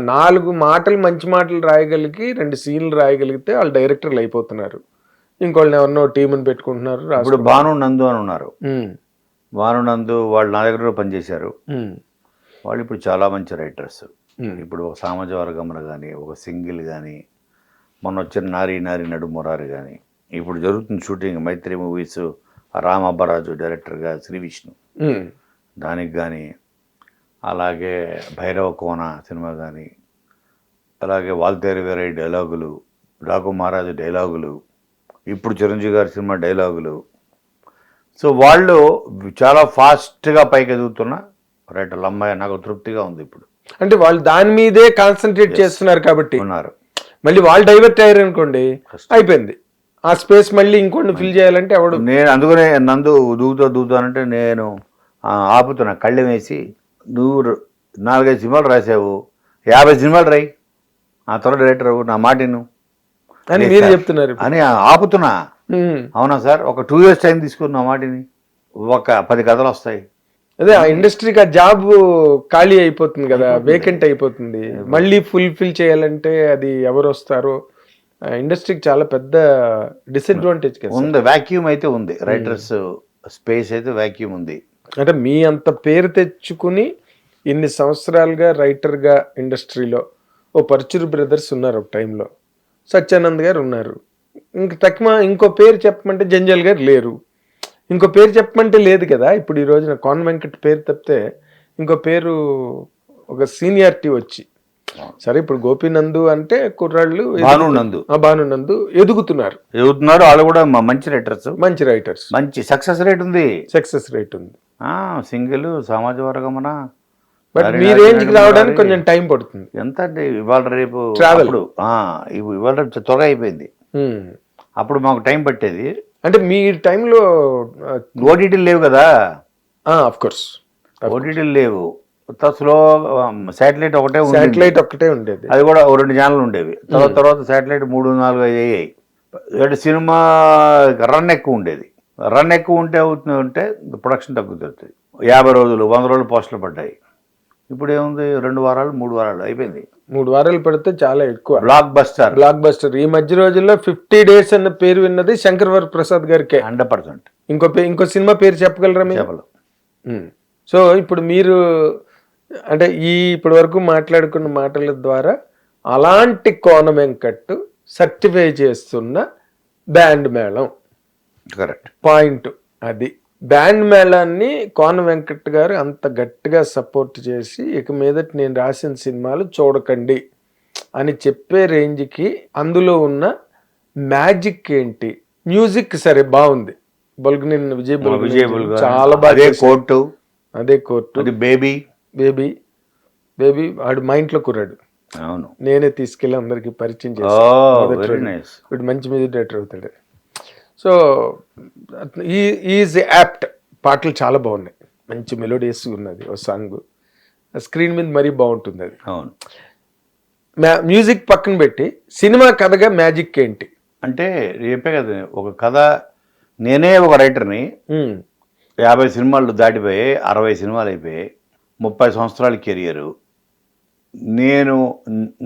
4 మాటలు మంచి మాటలు రాయగలిగి 2 సీన్లు రాయగలిగితే వాళ్ళు డైరెక్టర్లు అయిపోతున్నారు. ఇంకోళ్ళని ఎవరినో టీముని పెట్టుకుంటున్నారు. ఇప్పుడు భాను నందు అని ఉన్నారు. భాను నందు వాళ్ళు నా దగ్గర పనిచేశారు. వాళ్ళు ఇప్పుడు చాలా మంచి రైటర్స్. ఇప్పుడు ఒక సామాజిక వర్గంలో కానీ, ఒక సింగిల్ కానీ, మొన్న వచ్చిన నారీ నడు మురారి కానీ, ఇప్పుడు జరుగుతున్న షూటింగ్ మైత్రి మూవీస్ రామ్ అబ్బరాజు డైరెక్టర్గా శ్రీ విష్ణు దానికి కానీ, అలాగే భైరవ కోన సినిమా కానీ, అలాగే వాల్తేరు వేరై డైలాగులు, డాకు మహారాజు డైలాగులు, ఇప్పుడు చిరంజీవి గారి సినిమా డైలాగులు. సో వాళ్ళు చాలా ఫాస్ట్గా పైకి ఎదుగుతున్న రైటర్లు. అమ్మాయి నాకు తృప్తిగా ఉంది. ఇప్పుడు అంటే వాళ్ళు దాని మీదే కాన్సన్ట్రేట్ చేస్తున్నారు కాబట్టి ఉన్నారు. మళ్ళీ వాళ్ళు డైవర్ట్ అయ్యారు అనుకోండి, అయిపోయింది. ఆ స్పేస్ మళ్ళీ ఇంకొన్ని ఫిల్ చేయాలంటే ఎవడు. నేను అందుకనే నందు దూగుతానంటే నేను ఆపుతున్నా, కళ్ళెం వేసి, నువ్వు 4-5 సినిమాలు రాసావు, 50 సినిమాలు రాయి, ఆ త్వర డైరెక్టర్ నా మాటిను అని మీరు చెప్తున్నారు అని ఆపుతున్నా. అవునా సార్, ఒక 2 years టైం తీసుకున్న మాటిని, ఒక 10 కథలు వస్తాయి. అదే ఆ ఇండస్ట్రీకి ఆ జాబ్ ఖాళీ అయిపోతుంది కదా, వేకెంట్ అయిపోతుంది. మళ్ళీ ఫుల్ఫిల్ చేయాలంటే అది ఎవరు వస్తారో, ఇండస్ట్రీకి చాలా పెద్ద డిసడ్వాంటేజ్ కదా ఉంది. వ్యాక్యూమ్ అయితే ఉంది, రైటర్స్ స్పేస్ అయితే వ్యాక్యూమ్ ఉంది. అంటే మీ అంత పేరు తెచ్చుకుని ఇన్ని సంవత్సరాలుగా రైటర్గా ఇండస్ట్రీలో ఓ పరుచూరి బ్రదర్స్ ఉన్నారు, ఒక టైంలో సత్యానంద్ గారు ఉన్నారు, ఇంకో పేరు చెప్పమంటే జంజల్ గారు లేరు, ఇంకో పేరు చెప్పమంటే లేదు కదా. ఇప్పుడు ఈ రోజున కోన వెంకట్ పేరు తప్పితే ఇంకో పేరు, ఒక సీనియారిటీ వచ్చి, సరే ఇప్పుడు గోపీనందు అంటే కుర్రాళ్ళు, భానునందు ఎదుగుతున్నారు. వాళ్ళు కూడా మంచి రైటర్స్, మంచి రైటర్స్, మంచి సక్సెస్ రేట్ ఉంది. సింగిల్ సమాజ వర్గమన. బట్ మీ రేంజ్ కి రావడానికి కొంచెం టైం పడుతుంది. ఎంత అంటే ఇవాళ రేపు ట్రావెల్, ఇవాళ రేపు త్వరగా అయిపోయింది. అప్పుడు మాకు టైం పట్టేది. అంటే మీ టైంలో ఓటీటీలు లేవు కదా. ఆఫ్ కోర్స్ ఓటీటీలు లేవు, స్లో శాటిలైట్ ఒక్కటే ఉండేది. అది కూడా 2 ఛానల్ ఉండేవి. తర్వాత శాటిలైట్ 3, 4, 5 అయ్యాయి. సినిమా రన్ ఎక్కువ ఉండేది. రన్ ఎక్కువ ఉంటే ప్రొడక్షన్ తగ్గుతుంది. 50 రోజులు 100 రోజులు పోస్టులు పడ్డాయి. ఇప్పుడు ఏముంది, 2 వారాలు 3 వారాలు అయిపోయింది. 3 వారాలు పడితే చాలా ఎక్కువ. Block buster. ఈ మధ్య రోజుల్లో 50 days అన్న పేరు విన్నది శంకర్ ప్రసాద్ గారికి. 100%. ఇంకో సినిమా పేరు చెప్పగలరా మీరు? సో ఇప్పుడు మీరు అంటే ఇప్పటి వరకు మాట్లాడుకున్న మాటల ద్వారా అలాంటి కోన వెంకట్ సర్టిఫై చేస్తున్న బ్యాండ్ మేళం కరెక్ట్ పాయింట్. అది బ్యాండ్ మేళాన్ని కోన వెంకట్ గారు అంత గట్టిగా సపోర్ట్ చేసి, ఇక మీదట నేను రాసిన సినిమాలు చూడకండి అని చెప్పే రేంజ్కి అందులో ఉన్న మ్యాజిక్ ఏంటి? మ్యూజిక్ సరే బాగుంది, బొల్గనేని విజయ్ బుల్గనేని చాలా బాగా, అదే కోర్టు, బేబీ వాడు మా ఇంట్లో కుర్రాడు. అవును, నేనే తీసుకెళ్ళి అందరికి పరిచయం చేస్తాను, మంచి మ్యూజిక్ డైరెక్టర్ అవుతాడు. So is apt. పాటలు చాలా బాగున్నాయి, మంచి మెలోడియస్ ఉన్నది ఓ సాంగ్, స్క్రీన్ మీద మరీ బాగుంటుంది అది. అవును, మ్యూజిక్ పక్కన పెట్టి సినిమా కథగా మ్యాజిక్ ఏంటి అంటే చెప్పే కదా, ఒక కథ. నేనే ఒక రైటర్ని, 50 సినిమాలు దాటిపోయాయి, 60 సినిమాలు అయిపోయాయి, 30 సంవత్సరాల కెరియరు.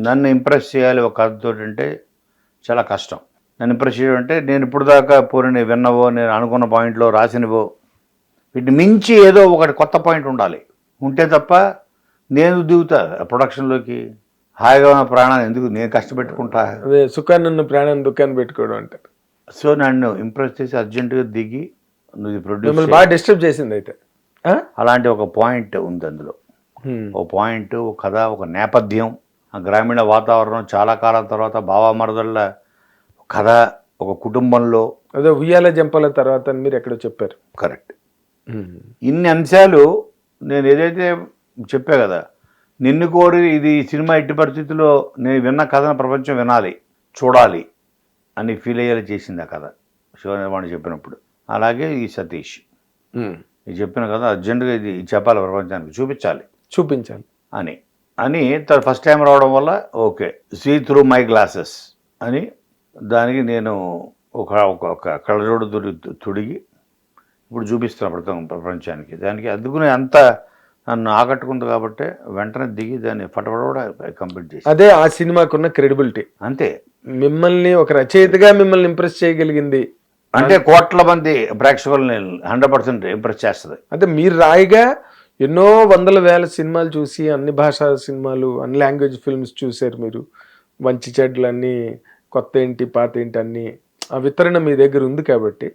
నన్ను ఇంప్రెస్ చేయాలి ఒక కథతో అంటే చాలా కష్టం. నన్ను ఇంప్రెస్ చేయడం అంటే నేను ఇప్పుడు దాకా పోనీ విన్నవో, నేను అనుకున్న పాయింట్లో రాసినవో, వీటిని మించి ఏదో ఒకటి కొత్త పాయింట్ ఉంటే తప్ప నేను దిగుతా ప్రొడక్షన్లోకి. హాయిగా ఉన్న ప్రాణాన్ని ఎందుకు నేను కష్టపెట్టుకుంటా, అదే సుఖాన్ని ప్రాణాన్ని దుఃఖాన్ని పెట్టుకోవడం అంటారు. సో నన్ను ఇంప్రెస్ చేసి అర్జెంటుగా దిగి నువ్వు ప్రొడ్యూస్ బాగా డిస్టర్బ్ చేసింది అయితే. అలాంటి ఒక పాయింట్ ఉంది అందులో, ఒక పాయింట్, ఒక కథ, ఒక నేపథ్యం, ఆ గ్రామీణ వాతావరణం, చాలా కాలం తర్వాత బావమరదళ్ళ కథ, ఒక కుటుంబంలో. అదే ఉయ్యాల జంపాల తర్వాత అని మీరు ఎక్కడో చెప్పారు. కరెక్ట్. ఇన్ని అంశాలు నేను ఏదైతే చెప్పా కదా, నిన్ను కోరి ఇది సినిమా ఎట్టి పరిస్థితుల్లో నేను విన్న కథను ప్రపంచం వినాలి, చూడాలి అని ఫీల్ అయ్యేలా చేసింది ఆ కథ శివనిర్మాణి చెప్పినప్పుడు. అలాగే ఈ సతీష్ ఇది చెప్పిన కథ అర్జెంటుగా ఇది చెప్పాలి, ప్రపంచానికి చూపించాలి అని ఫస్ట్ టైం రావడం వల్ల okay see through my glasses అని దానికి నేను ఒక కళ్ళజోడు తుడిగి ఇప్పుడు చూపిస్తున్నా ప్రపంచానికి. దానికి అందుకునే అంత నన్ను ఆకట్టుకుంది కాబట్టి వెంటనే దిగి దాన్ని ఫటఫట కంప్లీట్ చేసి, అదే ఆ సినిమాకున్న క్రెడిబిలిటీ. అంతే. మిమ్మల్ని ఒక రచయితగా మిమ్మల్ని ఇంప్రెస్ చేయగలిగింది అంటే కోట్ల మంది ప్రేక్షకుల్ని 100% ఇంప్రెస్ చేస్తుంది. అంటే మీరు రాయిగా ఎన్నో వందల వేల సినిమాలు చూసి, అన్ని భాషా సినిమాలు, అన్ని లాంగ్వేజ్ ఫిల్మ్స్ చూశారు మీరు. మంచి చెడ్లు అన్నీ, కొత్త ఏంటి పాత ఏంటి అన్నీ ఆ వితరణ మీ దగ్గర ఉంది కాబట్టి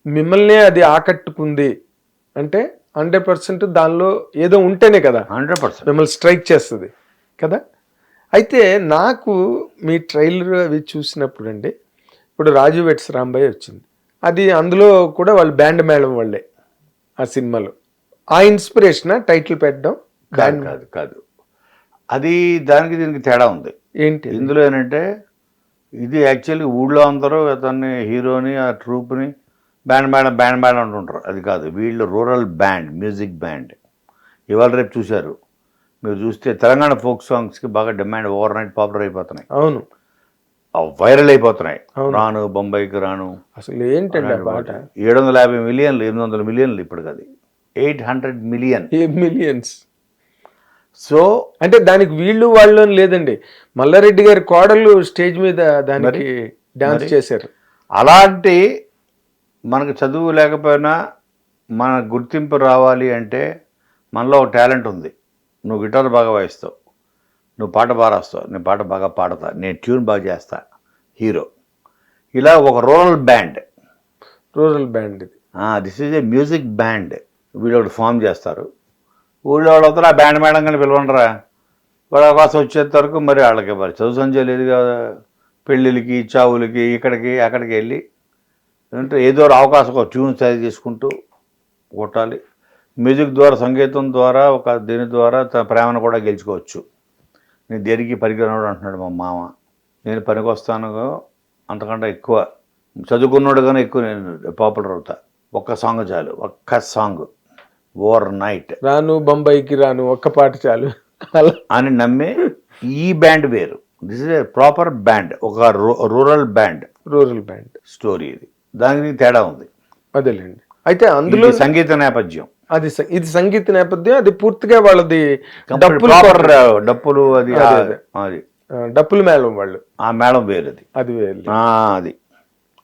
మిమ్మల్ని అది ఆకట్టుకుంది అంటే 100% దానిలో ఏదో ఉంటేనే కదా 100% మిమ్మల్ని స్ట్రైక్ చేస్తుంది కదా. అయితే నాకు మీ ట్రైలర్ అవి చూసినప్పుడు అండి, ఇప్పుడు రాజు వెట్స్ రాంబాయ్ వచ్చింది, అది అందులో కూడా వాళ్ళు బ్యాండ్ మేళం వాళ్ళే ఆ సినిమాలో. ఆ ఇన్స్పిరేషన్ టైటిల్ పెట్టడం కాదు అది దానికి దీనికి తేడా ఉంది. ఏంటి ఇందులో ఏంటంటే ఇది యాక్చువల్లీ ఊళ్ళో అందరూ అతన్ని హీరోని ఆ ట్రూప్ని బ్యాండ్ అంటుంటారు. అది కాదు, వీళ్ళు రూరల్ బ్యాండ్, మ్యూజిక్ బ్యాండ్. ఇవాళ రేపు చూశారు మీరు, చూస్తే తెలంగాణ ఫోక్ సాంగ్స్కి బాగా డిమాండ్, ఓవర్ నైట్ పాపులర్ అయిపోతున్నాయి. అవును, వైరల్ అయిపోతున్నాయి. రాను బొంబాయికి రాను అసలు ఏంటండి ఆ పాట. 750 మిలియన్లు 800 మిలియన్లు ఇప్పుడు అది 800 మిలియన్ మిలియన్స్. సో అంటే దానికి వీళ్ళు వాళ్ళు లేదండి, మల్లారెడ్డి గారి కోడళ్ళు స్టేజ్ మీద దానికి డాన్స్ చేశారు. అలాంటి మనకు చదువు లేకపోయినా మన గుర్తింపు రావాలి అంటే మనలో ఒక టాలెంట్ ఉంది. నువ్వు గిటార్ బాగా వాయిస్తావు, నువ్వు పాట బాగా రాస్తావు, నేను పాట బాగా పాడతా, నేను ట్యూన్ బాగా చేస్తా, హీరో. ఇలా ఒక రూరల్ బ్యాండ్ ఇది. This is a music band. వీళ్ళు ఒకటి ఫామ్ చేస్తారు, ఊళ్ళో వాళ్ళు అవుతారు. ఆ బ్యాండ్ మేడం కానీ పిలవండిరా, వాడు అవకాశం వచ్చేంత వరకు మరి వాళ్ళకి మరి చదువు సంజయ్ లేదు కదా, పెళ్ళిళ్ళకి చావులకి ఇక్కడికి అక్కడికి వెళ్ళి అంటే ఏదో అవకాశం ఒక ట్యూన్ తయారు చేసుకుంటూ కొట్టాలి. మ్యూజిక్ ద్వారా, సంగీతం ద్వారా, దీని ద్వారా తన ప్రేమను కూడా గెలుచుకోవచ్చు. నేను దేనికి పరిగణనోడు అంటున్నాడు మా మామ, నేను పనికి వస్తాను అంతకంటే ఎక్కువ చదువుకున్నాడు కానీ ఎక్కువ నేను పాపులర్ అవుతా. ఒక్క సాంగ్ చాలు, ఒక్క సాంగ్ ఓవర్ నైట్ రాను బొంబాయికి రాను ఒక్క పాట చాలు అని నమ్మే ఈ బ్యాండ్ వేరు. This is a proper band, ఒక రూరల్ బ్యాండ్ స్టోరీ. ఇది దానికి తేడా ఉంది. అదేలేండి. అయితే అందులో సంగీత నేపథ్యం, ఇది సంగీత నేపథ్యం, అది పూర్తిగా వాళ్ళది డప్పులు, అది డప్పుల మేళం వాళ్ళు, ఆ మేళం వేరు, అది వేరు. అది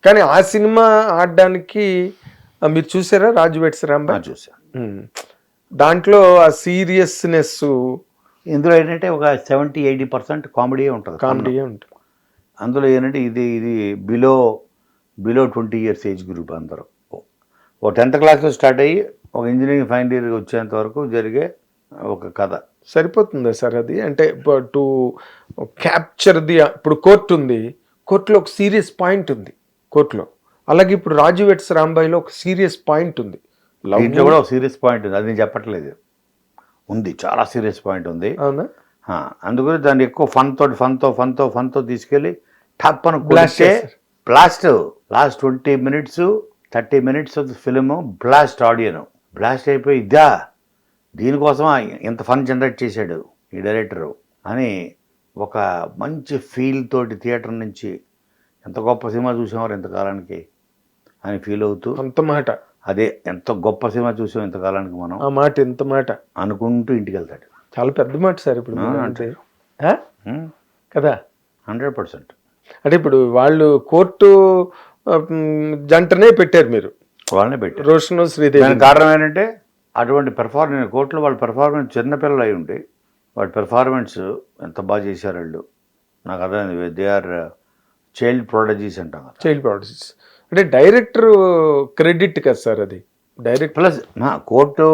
కానీ ఆ సినిమా ఆడడానికి మీరు చూసారా రాజు వెట్స్ రాంబాయ్? చూసా. దాంట్లో ఆ సీరియస్నెస్, ఇందులో ఏంటంటే ఒక 70-80% కామెడీయే ఉంటుంది. అందులో ఏంటంటే ఇది బిలో 20 years ఏజ్ గ్రూప్ అందరూ. ఒక 10th క్లాస్లో స్టార్ట్ అయ్యి ఒక ఇంజనీరింగ్ ఫైనల్ ఇయర్ వచ్చేంత వరకు జరిగే ఒక కథ. సరిపోతుందా సార్ అది? అంటే టు క్యాప్చర్ ది, ఇప్పుడు కోర్టు ఉంది, కోర్టులో ఒక సీరియస్ పాయింట్ ఉంది కోర్టులో. అలాగే ఇప్పుడు రాజు వెట్స్ రాంబాయిలో ఒక సీరియస్ పాయింట్ ఉంది, దీంట్లో కూడా ఒక సీరియస్ పాయింట్ ఉంది. అది నేను చెప్పట్లేదు, ఉంది, చాలా సీరియస్ పాయింట్ ఉంది. అవునా? అందుకని దాన్ని ఎక్కువ ఫన్తో తీసుకెళ్ళి టప్ అని blast. Last 20 minutes 30 minutes of the film blast. Audience blast అయిపోయి దీనికోసం ఎంత ఫన్ జనరేట్ చేశాడు ఈ డైరెక్టరు అని ఒక మంచి ఫీల్ తోటి థియేటర్ నుంచి ఎంత గొప్ప సినిమా చూసామో ఇంతకాలానికి అని ఫీల్ అవుతూ, అంత మాట, అదే ఎంత గొప్ప సినిమా చూసాం ఇంతకాలానికి మనం, ఆ మాట ఎంత మాట అనుకుంటూ ఇంటికి వెళ్తాడు. చాలా పెద్ద మాట సార్ ఇప్పుడు కదా. 100%. అంటే ఇప్పుడు వాళ్ళు కోర్టు జంటనే పెట్టారు, మీరు వాళ్ళనే పెట్టారు, రోషన్ శ్రీదేవి. దానికి కారణం ఏంటంటే అటువంటి పెర్ఫార్మెన్స్, కోర్టులో వాళ్ళ పెర్ఫార్మెన్స్ చిన్నపిల్లలు అయి ఉండి వాళ్ళ పెర్ఫార్మెన్స్ ఎంత బాగా చేశారు వాళ్ళు. నాకు అర్థమైంది, దే ఆర్ చైల్డ్ ప్రొడజీస్ అంటాం కదా. చైల్డ్ ప్రొడజీస్ అంటే డైరెక్టర్ క్రెడిట్ కదా సార్ అది. డైరెక్ట్ ప్లస్ కోర్టు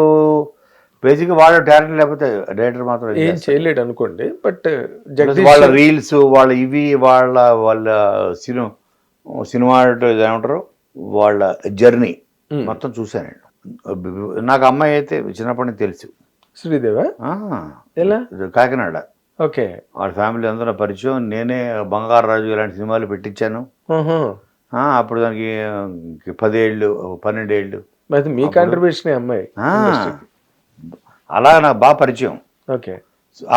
బేసిక్గా వాళ్ళ టాలెంట్ లేకపోతే డైరెక్టర్ మాత్రం ఏం చేయలేడు అనుకోండి. బట్ వాళ్ళ రీల్స్, వాళ్ళ ఇవి, వాళ్ళ సినిమా సినిమా ఏమంటారు వాళ్ళ జర్నీ మొత్తం చూశానండి. నాకు అమ్మాయి అయితే చిన్నప్పటి నుంచి తెలుసు. శ్రీదేవా? ఆ, ఎలా? ఇది కాకినాడ. ఓకే. వాళ్ళ ఫ్యామిలీ అందరూ నా పరిచయం. నేనే బంగారు రాజు ఇలాంటి సినిమాలు పెట్టించాను. అప్పుడు దానికి 10 ఏళ్ళు 12 ఏళ్ళు. మరి మీ కాంట్రిబ్యూషన్ అమ్మాయి అలా నాకు బాగా పరిచయం. ఓకే.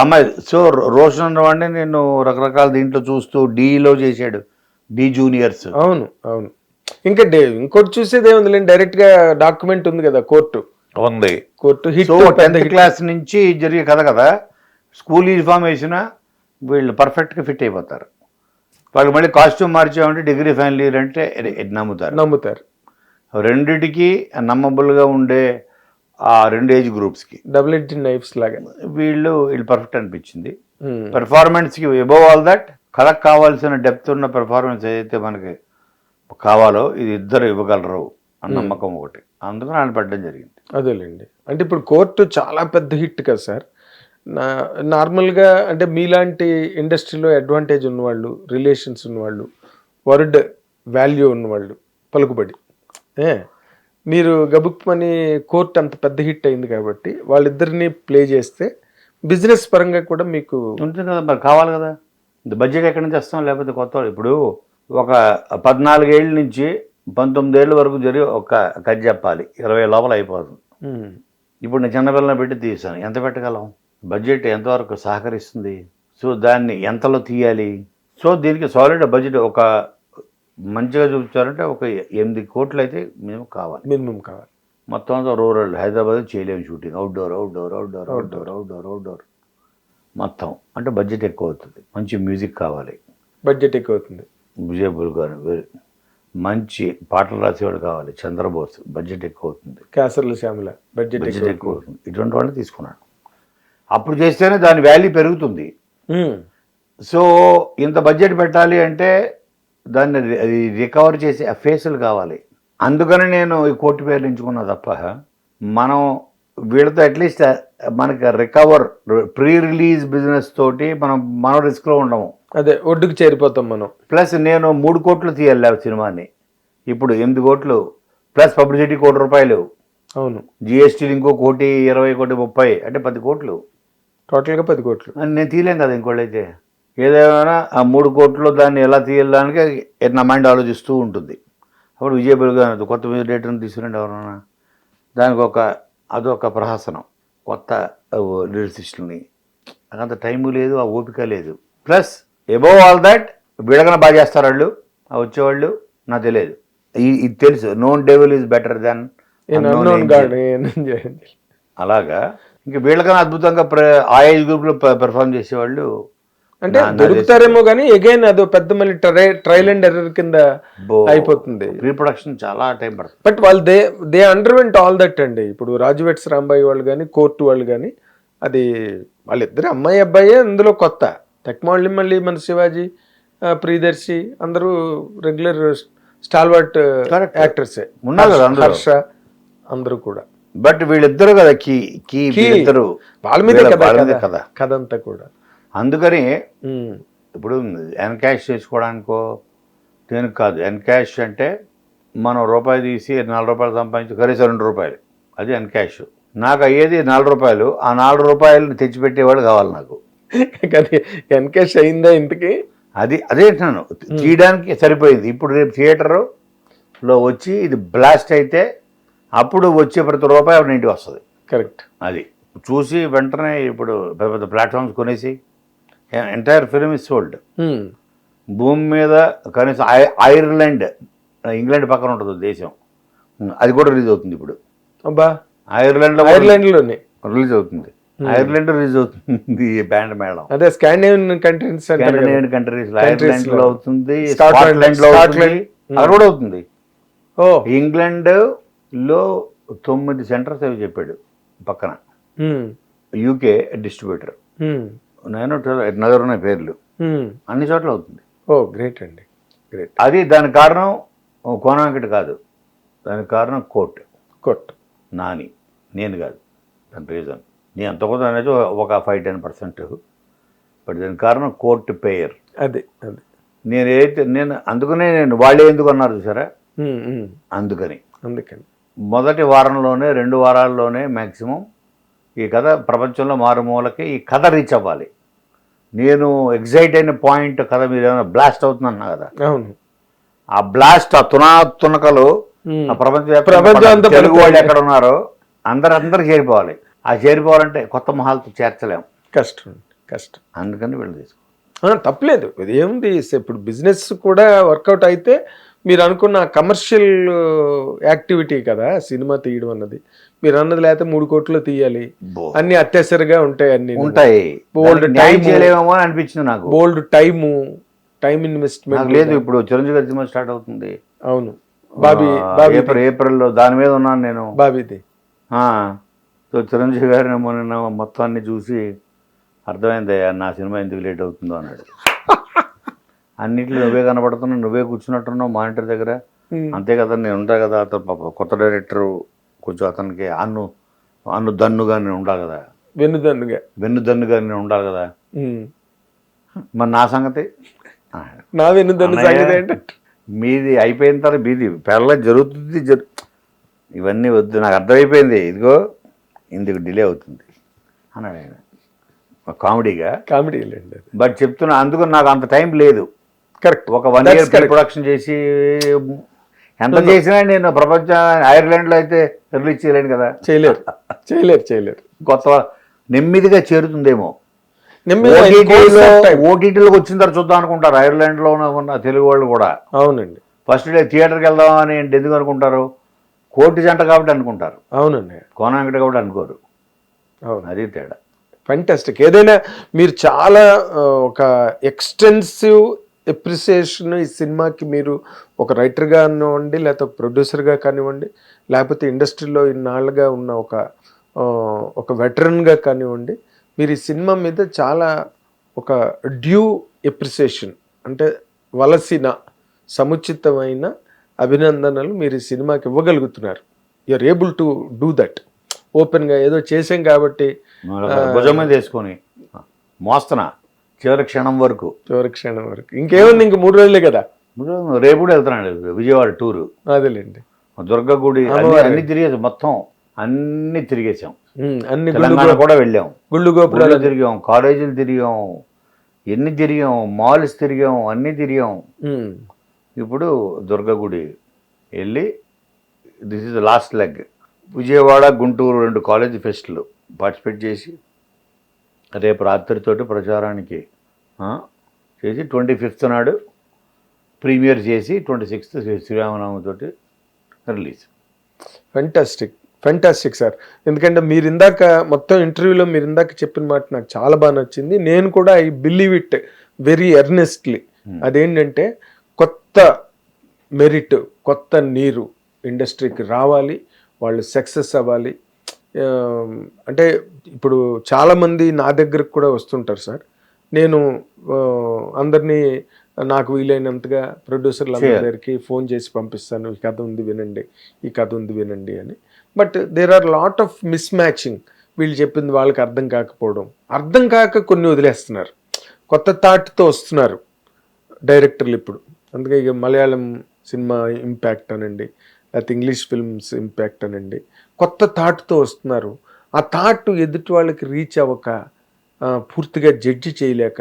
అమ్మాయి సో రోషన్ వాడిని నేను రకరకాల దీంట్లో చూస్తూ డీలో చేశాడు, డి జూనియర్స్. అవును అవును. ఇంకా ఇంకోటి చూసేదే ఉంది, డైరెక్ట్ గా డాక్యుమెంట్ ఉంది కదా, కోర్టు ఉంది. Court hit. So 10th class నుంచి జరిగే కథ కదా. స్కూల్ యూనిఫామ్ వేసినా వీళ్ళు పర్ఫెక్ట్గా ఫిట్ అయిపోతారు. వాళ్ళు మళ్ళీ కాస్ట్యూమ్ మార్చామంటే డిగ్రీ ఫైనల్ ఇయర్ అంటే నమ్ముతారు. రెండిటికి నమ్మబుల్గా ఉండే ఆ 2 ఏజ్ గ్రూప్స్కి డబుల్ ఎడ్జ్ నైఫ్స్ లాగా వీళ్ళు పర్ఫెక్ట్ అనిపించింది. పెర్ఫార్మెన్స్కి అబోవ్ ఆల్ దట్ కథకు కావాల్సిన డెప్త్ ఉన్న పెర్ఫార్మెన్స్ ఏదైతే మనకి కావాలో ఇది ఇద్దరు ఇవ్వగలరు అన్న నమ్మకం ఒకటి, అందుకని ఆయన పెట్టడం జరిగింది. అదేలేండి. అంటే ఇప్పుడు కోర్టు చాలా పెద్ద హిట్ కదా సార్. నార్మల్గా అంటే మీలాంటి ఇండస్ట్రీలో అడ్వాంటేజ్ ఉన్నవాళ్ళు, రిలేషన్స్ ఉన్నవాళ్ళు, వర్డ్ వాల్యూ ఉన్నవాళ్ళు, పలుకుబడి, మీరు గబుక్మని కోర్టు అంత పెద్ద హిట్ అయింది కాబట్టి వాళ్ళిద్దరిని ప్లే చేస్తే బిజినెస్ పరంగా కూడా మీకు ఉంటుంది కదా. మరి కావాలి కదా, బడ్జెట్ ఎక్కడి నుంచి వస్తాం, లేకపోతే కొత్త. ఇప్పుడు ఒక 14 ఏళ్ళ నుంచి 19 ఏళ్ళ వరకు జరిగి ఒక కథ చెప్పాలి, 20 లోపల అయిపోతుంది. ఇప్పుడు నేను చిన్నపిల్లలను పెట్టి తీసాను, ఎంత పెట్టగలం, బడ్జెట్ ఎంతవరకు సహకరిస్తుంది, సో దాన్ని ఎంతలో తీయాలి. సో దీనికి సాలిడ్ బడ్జెట్ ఒక మంచిగా చూపించాలంటే ఒక 8 కోట్లు అయితే మినిమం కావాలి. మొత్తం అంతా రూరల్ హైదరాబాద్ చేయలేము షూటింగ్, అవుట్డోర్ మొత్తం అంటే బడ్జెట్ ఎక్కువ అవుతుంది. మంచి మ్యూజిక్ కావాలి, బడ్జెట్ ఎక్కువ అవుతుంది. విజయబుల్ గారు మంచి పాటలు రాసేవాడు కావాలి, చంద్రబోస్, బడ్జెట్ ఎక్కువ అవుతుంది. కేసర్ల శ్యామల బడ్జెట్ ఎక్కువ అవుతుంది. ఇటువంటి వాళ్ళని తీసుకున్నాడు. అప్పుడు చేస్తేనే దాని వాల్యూ పెరుగుతుంది. సో ఇంత బడ్జెట్ పెట్టాలి అంటే దాన్ని రికవర్ చేసే ఫేసులు కావాలి. అందుకని నేను ఈ కోర్టు పేర్లు ఎంచుకున్నా తప్ప మనం వీళ్ళతో అట్లీస్ట్ మనకి రికవర్ ప్రీ రిలీజ్ బిజినెస్ తోటి మనం రిస్క్లో ఉండము. అదే ఒడ్డుకు చేరిపోతాం మనం. ప్లస్ నేను 3 కోట్లు తీయాలి సినిమాని, ఇప్పుడు 8 కోట్లు ప్లస్ పబ్లిసిటీ ₹1 అవును, జిఎస్టీలు ఇంకో 1 కోటి 20 కోటి 30 అంటే 10 కోట్లు టోటల్గా 10 కోట్లు నేను తీయలేం కదా. ఇంకోళ్ళైతే ఏదేమైనా ఆ 3 కోట్లు దాన్ని ఎలా తీయడానికి నా మైండ్ ఆలోచిస్తూ ఉంటుంది. అప్పుడు విజయబుల్గా కొత్త డేటర్ని తీసుకురండి ఎవరన్నా, దానికి అదొక ప్రహసనం, కొత్త లిరిసిస్టులని. అంత టైము లేదు, ఆ ఓపిక లేదు. ప్లస్ అబోవ్ ఆల్ దట్ విడగన బాగా చేస్తారు వాళ్ళు, ఆ వచ్చేవాళ్ళు నాకు తెలియదు. ఇది తెలుసు, known devil is better than అలాగా. ఇంక వీళ్ళకన్నా అద్భుతంగా ఆ ఏజ్ గ్రూప్లో పెర్ఫార్మ్ చేసేవాళ్ళు అంటే దొరుకుతారేమో కానీ అగైన్ అదో పెద్ద మళ్ళీ ట్రయల్ అండ్ ఎర్రర్ కింద అయిపోతుంది. రీప్రొడక్షన్ చాలా టైం పడుతుంది. బట్ వాళ్ళు దే అండర్వెంట్ ఆల్ దట్ అండి. ఇప్పుడు రాజు వెట్స్ రాంబాయి వాళ్ళు కానీ, కోర్టు వాళ్ళు కానీ, అది వాళ్ళిద్దరు అమ్మాయి అబ్బాయే అందులో కొత్త టెక్నాలజీ. మళ్ళీ మన శివాజీ, ప్రియదర్శి అందరూ రెగ్యులర్ స్టాల్వర్ట్ యాక్టర్సే ఉన్నారు కదా, హర్ష అందరూ కూడా. బట్ వీళ్ళిద్దరు కదా కీ వీళ్ళిద్దరు, వాళ్ళ మీద కదా కథ అంతా కూడా. అందుకని ఇప్పుడు ఎన్కాష్ చేసుకోవడానికో దేనికి కాదు. ఎన్కాష్ అంటే మనం రూపాయి తీసి ₹4 సంపాదించి కనీసం ₹2, అది ఎన్కాష్. నాకు అయ్యేది ₹4. ఆ ₹4 తెచ్చిపెట్టేవాడు కావాలి నాకు. కానీ ఎన్కాష్ అయిందా ఇంతకి? అదే అంటున్నాను, తీయడానికి సరిపోయింది. ఇప్పుడు రేపు థియేటర్లో వచ్చి ఇది బ్లాస్ట్ అయితే అప్పుడు వచ్చే ప్రతి రూపాయి అప్పుడు ఇంటికి వస్తుంది. కరెక్ట్. అది చూసి వెంటనే ఇప్పుడు పెద్ద పెద్ద ప్లాట్ఫామ్స్ కొనేసి ఎంటైర్ ఫిల్మ్ ఇస్ సోల్డ్. భూమి మీద కనీసం ఐర్లాండ్, ఇంగ్లాండ్ పక్కన ఉంటుంది దేశం, అది కూడా రిలీజ్ అవుతుంది ఇప్పుడు. అబ్బా, ఐర్లాండ్లోనే రిలీజ్ అవుతుంది. ఐర్లాండ్ రిలీజ్ అవుతుంది బ్యాండ్ మేడం. అదే స్కాండినేవియన్ కంట్రీస్, ఐర్లాండ్ లో అవుతుంది, స్కాట్లాండ్ లో అవుతుంది, అక్కడ కూడా అవుతుంది. ఇంగ్లాండ్ లో 9 సెంటర్స్ అవి చెప్పాడు పక్కన. యూకే డిస్ట్రిబ్యూటర్, నేను నగరున్న పేర్లు, అన్ని చోట్ల అవుతుంది. ఓ గ్రేట్ అండి, గ్రేట్. అది దాని కారణం కోన వెంకట కాదు, దానికి కారణం కోర్ట్ నాని, నేను కాదు. దాని రీజన్ నేను అంత కొంత అనేది ఒక 5-10%, బట్ దాని కారణం కోర్టు పేయర్. అది నేను అందుకనే వాళ్ళే ఎందుకు అన్నారు చూసారా, అందుకని అందుకని మొదటి వారంలోనే 2 వారాల్లోనే మ్యాక్సిమం ఈ కథ ప్రపంచంలో మారుమూలకి ఈ కథ రీచ్ అవ్వాలి. నేను ఎగ్జైట్ అయిన పాయింట్ కథ మీరు ఏమైనా బ్లాస్ట్ అవుతుంది అన్నా కదా, అవును. ఆ బ్లాస్ట్ ఆ తునకలు ఆ ప్రపంచం అంతా తెలుగు వాళ్ళు ఎక్కడ ఉన్నారో అందరూ చేరిపోవాలి. ఆ చేరిపోవాలంటే కొత్త మొహాలతో చేర్చలేం, కష్టం. అందుకని వీళ్ళు తీసుకో. తప్పలేదు, ఇదేముంది. ఇప్పుడు బిజినెస్ కూడా వర్కౌట్ అయితే మీరు అనుకున్న కమర్షియల్ యాక్టివిటీ కదా సినిమా తీయడం అన్నది. మీరు అన్నది లేకపోతే 3 కోట్లు తీయాలి, అన్ని అత్యవసరగా ఉంటాయి, అన్ని ఉంటాయి. బోల్డ్ టైం చేయలేమో అని అనిపించింది నాకు. బోల్డ్ టైం ఇన్వెస్ట్మెంట్ లేదు. ఇప్పుడు చిరంజీవి గారి సినిమా స్టార్ట్ అవుతుంది. అవును, బాబీ ఏప్రిల్లో దాని మీద ఉన్నాను నేను. బాబీది. సో చిరంజీవి గారిని మొన్న మొత్తాన్ని చూసి అర్థమైంది నా సినిమా ఎందుకు లేట్ అవుతుందో అన్నాడు. అన్నింటిలో నువ్వే కనపడుతున్నావు, నువ్వే కూర్చున్నట్టున్నావు మానిటర్ దగ్గర, అంతే కదా, నేను ఉంటా కదా. అతను కొత్త డైరెక్టరు, కొంచెం అతనికి అన్ను దన్నుగా నేను ఉండాలి కదా, వెన్నుదన్నుగా నేను ఉండాలి కదా. మరి నా సంగతి నా వెన్నుదన్ను సంగతి ఏంటంటే మీది అయిపోయిన తర్వాత మీది పెళ్ళ జరుగుతుంది. ఇవన్నీ వద్దు, నాకు అర్థమైపోయింది, ఇదిగో ఇందుకు డిలే అవుతుంది అన్నాడు ఆయన కామెడీ. బట్ చెప్తున్నా, అందుకు నాకు అంత టైం లేదు. కరెక్ట్. ఒక 1 year ప్రొడక్షన్ చేసి ఎంత చేసినా నేను ప్రపంచ ఐర్లాండ్లో అయితే రిలీజ్ చేయలేను కదా. చేయలేరు. కొత్త నెమ్మదిగా చేరుతుందేమో, ఓటీటీలోకి వచ్చిన తర్వాత చూద్దాం అనుకుంటారు. ఐర్లాండ్లో ఉన్న తెలుగు వాళ్ళు కూడా. అవునండి. ఫస్ట్ డే థియేటర్కి వెళ్దామని ఎందుకు అనుకుంటారు, కోటి జంట కాబట్టి అనుకుంటారు. అవునండి. కోన వెంకట కాబట్టి అనుకోరు. అవును, అది తేడా. ఫెంటాస్టిక్. ఏదైనా మీరు చాలా ఒక ఎక్స్టెన్సివ్ ఎప్రిసియేషన్ ఈ సినిమాకి మీరు ఒక రైటర్గా కానివ్వండి, లేకపోతే ఒక ప్రొడ్యూసర్గా కానివ్వండి, లేకపోతే ఇండస్ట్రీలో ఇన్నాళ్ళుగా ఉన్న ఒక వెటరన్గా కానివ్వండి, మీరు ఈ సినిమా మీద చాలా ఒక డ్యూ ఎప్రిసియేషన్, అంటే వలసిన సముచితమైన అభినందనలు మీరు ఈ సినిమాకి ఇవ్వగలుగుతున్నారు. You're able to do that. ఓపెన్గా ఏదో చేసాం కాబట్టి భుజం మీద వేసుకొని మోస్తనా చివరి క్షణం వరకు. ఇంకేముంది, ఇంక 3 రోజులే కదా. రేపు కూడా వెళ్తున్నాడు విజయవాడ టూరు. అదేలేండి. దుర్గగుడి అన్ని తిరిగేసాం, మొత్తం అన్ని తిరిగేసాం. తెలంగాణ కూడా వెళ్ళాం, గుళ్ళు గోపురాలు తిరిగాం, కాలేజీలు తిరిగాం, ఎన్ని తిరిగాం, మాల్స్ తిరిగాం, అన్ని తిరిగాం. ఇప్పుడు దుర్గగుడి వెళ్ళి this is last leg. Vijayawada, Guntur 2 college ఫెస్టులు పార్టిసిపేట్ చేసి రేపు రాత్రితోటి ప్రచారానికి చేసి 25th నాడు ప్రీమియర్ చేసి 26th శ్రీరామనవమితోటి రిలీజ్. Fantastic sir. ఎందుకంటే మీరు ఇందాక మొత్తం ఇంటర్వ్యూలో మీరు ఇందాక చెప్పిన మాట నాకు చాలా బాగా నచ్చింది. నేను కూడా I believe it very earnestly. అదేంటంటే కొత్త మెరిట్, కొత్త నీరు ఇండస్ట్రీకి రావాలి, వాళ్ళు సక్సెస్ అవ్వాలి. అంటే ఇప్పుడు చాలామంది నా దగ్గరకు కూడా వస్తుంటారు సార్. నేను అందరినీ నాకు వీలైనంతగా ప్రొడ్యూసర్లు అందరికీ ఫోన్ చేసి పంపిస్తాను, ఈ కథ ఉంది వినండి అని. But there are lot of mismatching. వీళ్ళు చెప్పింది వాళ్ళకి అర్థం కాక కొన్ని వదిలేస్తున్నారు. కొత్త థాట్తో వస్తున్నారు డైరెక్టర్లు ఇప్పుడు. అందుకే ఇక మలయాళం సినిమా ఇంపాక్ట్ అనండి, లేకపోతే ఇంగ్లీష్ ఫిల్మ్స్ ఇంపాక్ట్ అనండి, కొత్త థాట్తో వస్తున్నారు. ఆ థాట్ ఎదుటి వాళ్ళకి రీచ్ అవ్వక, పూర్తిగా జడ్జి చేయలేక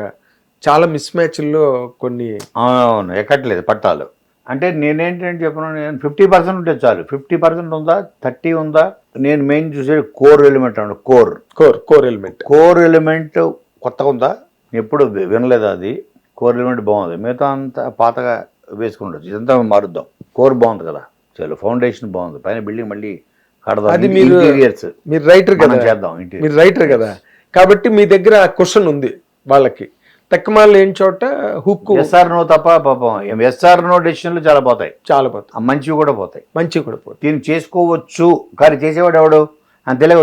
చాలా మిస్ మ్యాచ్ల్లో కొన్ని అవును ఎక్కట్లేదు పట్టాలు. అంటే నేనేంటంటే చెప్పను, నేను 50% ఉంటే చాలు. 50% ఉందా, 30 ఉందా, నేను మెయిన్ చూసేది కోర్ ఎలిమెంట్ అన్నాడు. కోర్ ఎలిమెంట్ కొత్తగా ఉందా, ఎప్పుడు వినలేదు అది. కోర్ ఎలిమెంట్ బాగుంది, మిగతా అంతా పాతగా వేసుకుండొచ్చు. ఇదంతా మారుద్దాం. కోర్ బాగుంది కదా, చాలు. ఫౌండేషన్ బాగుంది, పైన బిల్డింగ్ మళ్ళీ కడదాం. అది మీరు రైటర్ కదా, కాబట్టి మీ దగ్గర ఆ క్వశ్చన్ ఉంది. వాళ్ళకి తక్కువ లేని చోట హుక్ ఎస్ఆర్ నో తప్ప పాపం ఎస్ఆర్ నో డెసిషన్లు చాలా పోతాయి. మంచివి కూడా పోతాయి. దీన్ని చేసుకోవచ్చు కానీ చేసేవాడు ఎవడు అని తెలియ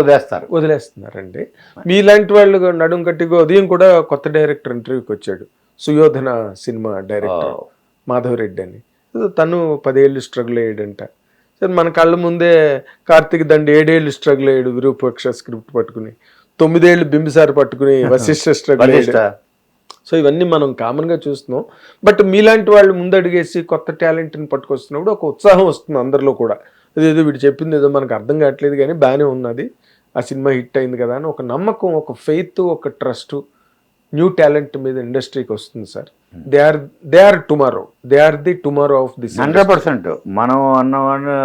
వదిలేస్తున్నారండి. మీలాంటి వాళ్ళు నడుం కట్టిగో. ఉదయం కూడా కొత్త డైరెక్టర్ ఇంటర్వ్యూకి వచ్చాడు, సుయోధన సినిమా డైరెక్టర్ మాధవరెడ్డి అని. తను 10 ఏళ్ళు స్ట్రగుల్ అయ్యాడంట. సరే, మన కళ్ళ ముందే కార్తీక్ దండి 7 ఏళ్ళు స్ట్రగుల్ అయ్యాడు విరూపాక్ష స్క్రిప్ట్ పట్టుకుని, 9 ఏళ్ళు బింబిసార్ పట్టుకుని వశిష్ఠ స్ట్రగుల్ అయ్యాడు. సో ఇవన్నీ మనం కామన్గా చూస్తున్నాం. బట్ మీలాంటి వాళ్ళు ముందడిగేసి కొత్త టాలెంట్ని పట్టుకొస్తున్నప్పుడు ఒక ఉత్సాహం వస్తుంది అందరిలో కూడా. అదేదో వీడు చెప్పింది ఏదో మనకు అర్థం కావట్లేదు కానీ బాగానే ఉన్నది, ఆ సినిమా హిట్ అయింది కదా అని ఒక నమ్మకం, ఒక ఫెయిత్, ఒక ట్రస్ట్ న్యూ టాలెంట్ మీద ఇండస్ట్రీకి వస్తుంది sir. They are tomorrow, they are the tomorrow of this. 100% మనం అన్నవాడిని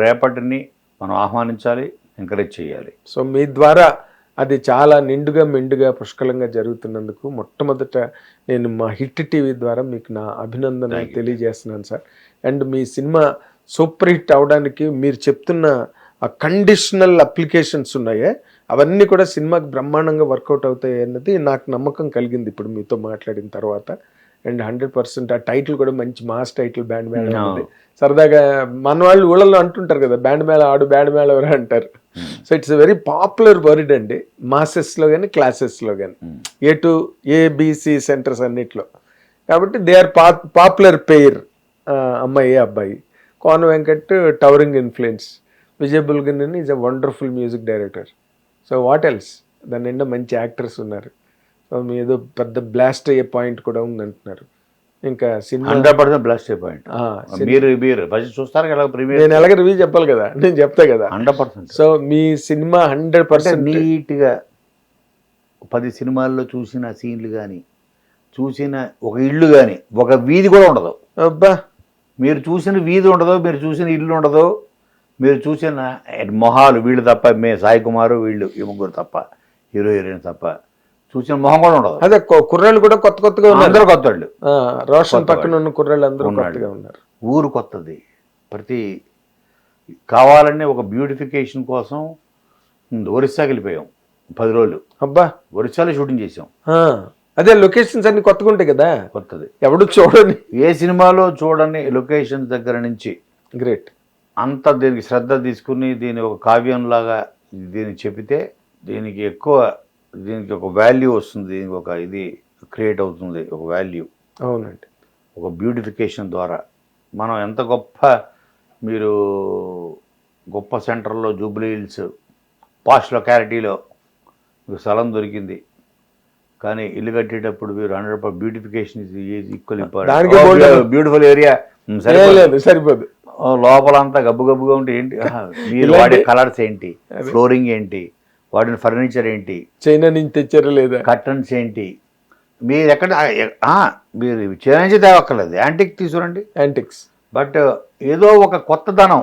రేపటిని మనం ఆహ్వానించాలి, ఎంకరేజ్ చేయాలి. సో మీ ద్వారా అది చాలా నిండుగా మెండుగా పుష్కలంగా జరుగుతున్నందుకు మొట్టమొదట నేను మా హిట్ టీవీ ద్వారా మీకు నా అభినందన తెలియజేస్తున్నాను sir. And me cinema super hit అవడానికి మీరు చెప్తున్న ఆ కండిషనల్ అప్లికేషన్స్ ఉన్నాయే అవన్నీ కూడా సినిమాకి బ్రహ్మాండంగా వర్కౌట్ అవుతాయి అన్నది నాకు నమ్మకం కలిగింది ఇప్పుడు మీతో మాట్లాడిన తర్వాత. అండ్ 100% ఆ టైటిల్ కూడా మంచి మాస్ టైటిల్, బ్యాండ్ మేళ ఉంది. సరదాగా మన వాళ్ళు ఊళ్ళలో అంటుంటారు కదా, బ్యాండ్ మేళ ఆడు బ్యాండ్ మేళ ఎవరు అంటారు. So it's very popular word అండి, మాసెస్లో కానీ క్లాసెస్లో కానీ, ఏబిసి సెంటర్స్ అన్నిట్లో. కాబట్టి దే ఆర్ పాపులర్ పెయిర్, అమ్మాయి అబ్బాయి. Kona Venkat towering influence, Vijay Bulganin is a wonderful music director. So what else, దాని నిండా మంచి యాక్టర్స్ ఉన్నారు. సో మీ ఏదో పెద్ద బ్లాస్ట్ అయ్యే పాయింట్ కూడా ఉంది అంటున్నారు. ఇంకా సినిమా 100% బ్లాస్ట్ పాయింట్. మీరు ఫస్ట్ చూస్తారు కదా ప్రీమియర్, నేను ఎలాగ రివ్యూ చెప్పాలి కదా, నేను చెప్తా కదా. 100%. సో మీ సినిమా 100% నీట్గా 10 సినిమాల్లో చూసిన సీన్లు కానీ, చూసిన ఒక ఇల్లు కానీ, ఒక వీధి కూడా ఉండదు. అబ్బా, మీరు చూసిన వీధి ఉండదు, మీరు చూసిన ఇల్లు ఉండదు, మీరు చూసిన మొహాలు వీళ్ళు తప్ప, సాయి కుమారు వీళ్ళు ఈ ముగ్గురు తప్ప, హీరో హీరోయిన్ తప్ప చూసిన మొహం కూడా ఉండదు. అదే కుర్రాళ్ళు కూడా కొత్త కొత్తగా ఉన్నారు, అందరూ కొత్త వాళ్ళు. రోషన్ పక్కన ఉన్న కుర్రాళ్ళు అందరూ కొత్తగా ఉన్నారు. ఊరు కొత్తది. ప్రతి కావాలని ఒక బ్యూటిఫికేషన్ కోసం ఒరిస్సాకి వెళ్ళిపోయాం 10 రోజులు. అబ్బా, ఒరిస్సాలో షూటింగ్ చేసాం. అదే లొకేషన్స్ అన్ని కొత్తగా ఉంటాయి కదా, కొత్తది. ఎవడు చూడని, ఏ సినిమాలో చూడని లొకేషన్స్ దగ్గర నుంచి గ్రేట్. అంత దీనికి శ్రద్ధ తీసుకుని దీని ఒక కావ్యంలాగా దీన్ని చెబితే దీనికి ఒక వాల్యూ వస్తుంది, దీనికి ఒక ఇది క్రియేట్ అవుతుంది, ఒక వాల్యూ. అవునండి. ఒక బ్యూటిఫికేషన్ ద్వారా మనం ఎంత మీరు గొప్ప సెంటర్లో జూబ్లీ హిల్స్ పాష్ లొకాలిటీలో మీకు స్థలం దొరికింది, కానీ ఇల్లు కట్టేటప్పుడు మీరు 100% beautification is equal important. Beautiful area సరిపోదు, లోపలంతా గబ్బు గబ్బుగా ఉంటే ఏంటి, మీరు వాడే కలర్స్ ఏంటి, ఫ్లోరింగ్ ఏంటి, వాడిన ఫర్నిచర్ ఏంటి, చైనా నుంచి తెచ్చారా లేదా, కర్టన్స్ ఏంటి, మీరు ఎక్కడ మీరు చైనా నుంచి తేవక్కర్లేదు, యాంటిక్ తీసుకురండి, యాంటిక్స్. బట్ ఏదో ఒక కొత్తదనం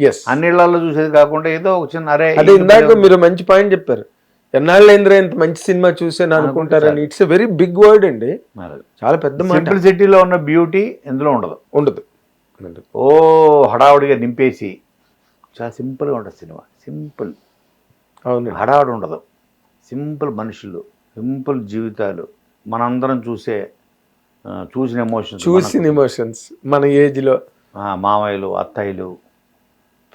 ఎస్, అన్నిళ్ళల్లో చూసేది కాకుండా ఏదో ఒక చిన్న అదే ఇందాక మీరు మంచి పాయింట్ చెప్పారు. ఎన్నాళ్ళు ఇంద్ర ఇంత మంచి సినిమా చూసాను అనుకుంటారని. It's a very big word అండి, చాలా పెద్ద మాట. సింపుల్ సిటీలో ఉన్న బ్యూటీ ఇందులో ఉండదు. ఓ హడావుడిగా నింపేసి చాలా సింపుల్గా ఉంటుంది సినిమా. సింపుల్, అవును, హడావుడి ఉండదు. సింపుల్ మనుషులు, సింపుల్ జీవితాలు, మనందరం చూసిన ఎమోషన్స్ మన ఏజ్లో, మామయ్యలు, అత్తయ్యలు,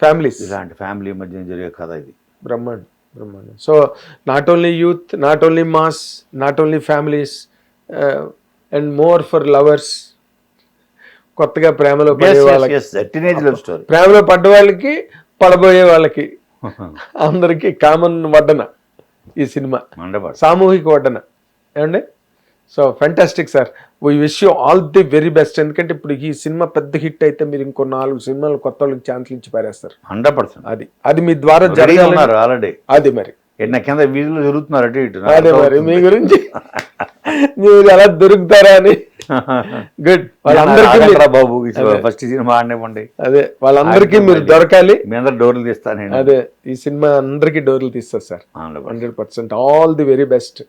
ఫ్యామిలీస్, ఇలాంటి ఫ్యామిలీ మధ్య జరిగే కథ ఇది. బ్రహ్మాండం. So not only youth, not only mass, not only families, and more for lovers. కొత్తగా ప్రేమలో పడే వాళ్ళకి, ప్రేమలో పడ్డ వాళ్ళకి, పడబోయే వాళ్ళకి, అందరికి కామన్ వడ్డన ఈ సినిమా, సామూహిక వడ్డన. ఏమండి? So fantastic sir, we wish you all the very best. ఎందుకంటే ఇప్పుడు ఈ సినిమా పెద్ద హిట్ అయితే మీరు ఇంకో 4 సినిమాలు కొత్త వాళ్ళకి ఛాన్స్లు ఇచ్చి పారేస్తారు. 100%. అది మీ ద్వారా జరిగారు ఆల్రెడీ. అది మరి కింద వీధులు తిరుగుతున్నారు అటు ఇటు. అదే మరి మీ గురించి మీరు ఎలా దొరుకుతారా అని. గుడ్. వాళ్ళందరికీ బాబు ఫస్ట్ సినిమా ఆడినివ్వండి. అదే వాళ్ళందరికీ మీరు దొరకాలి. మీ అందరు డోర్లు తీస్తాను. అదే ఈ సినిమా అందరికీ డోర్లు తీస్తారు sir. 100%. All the very best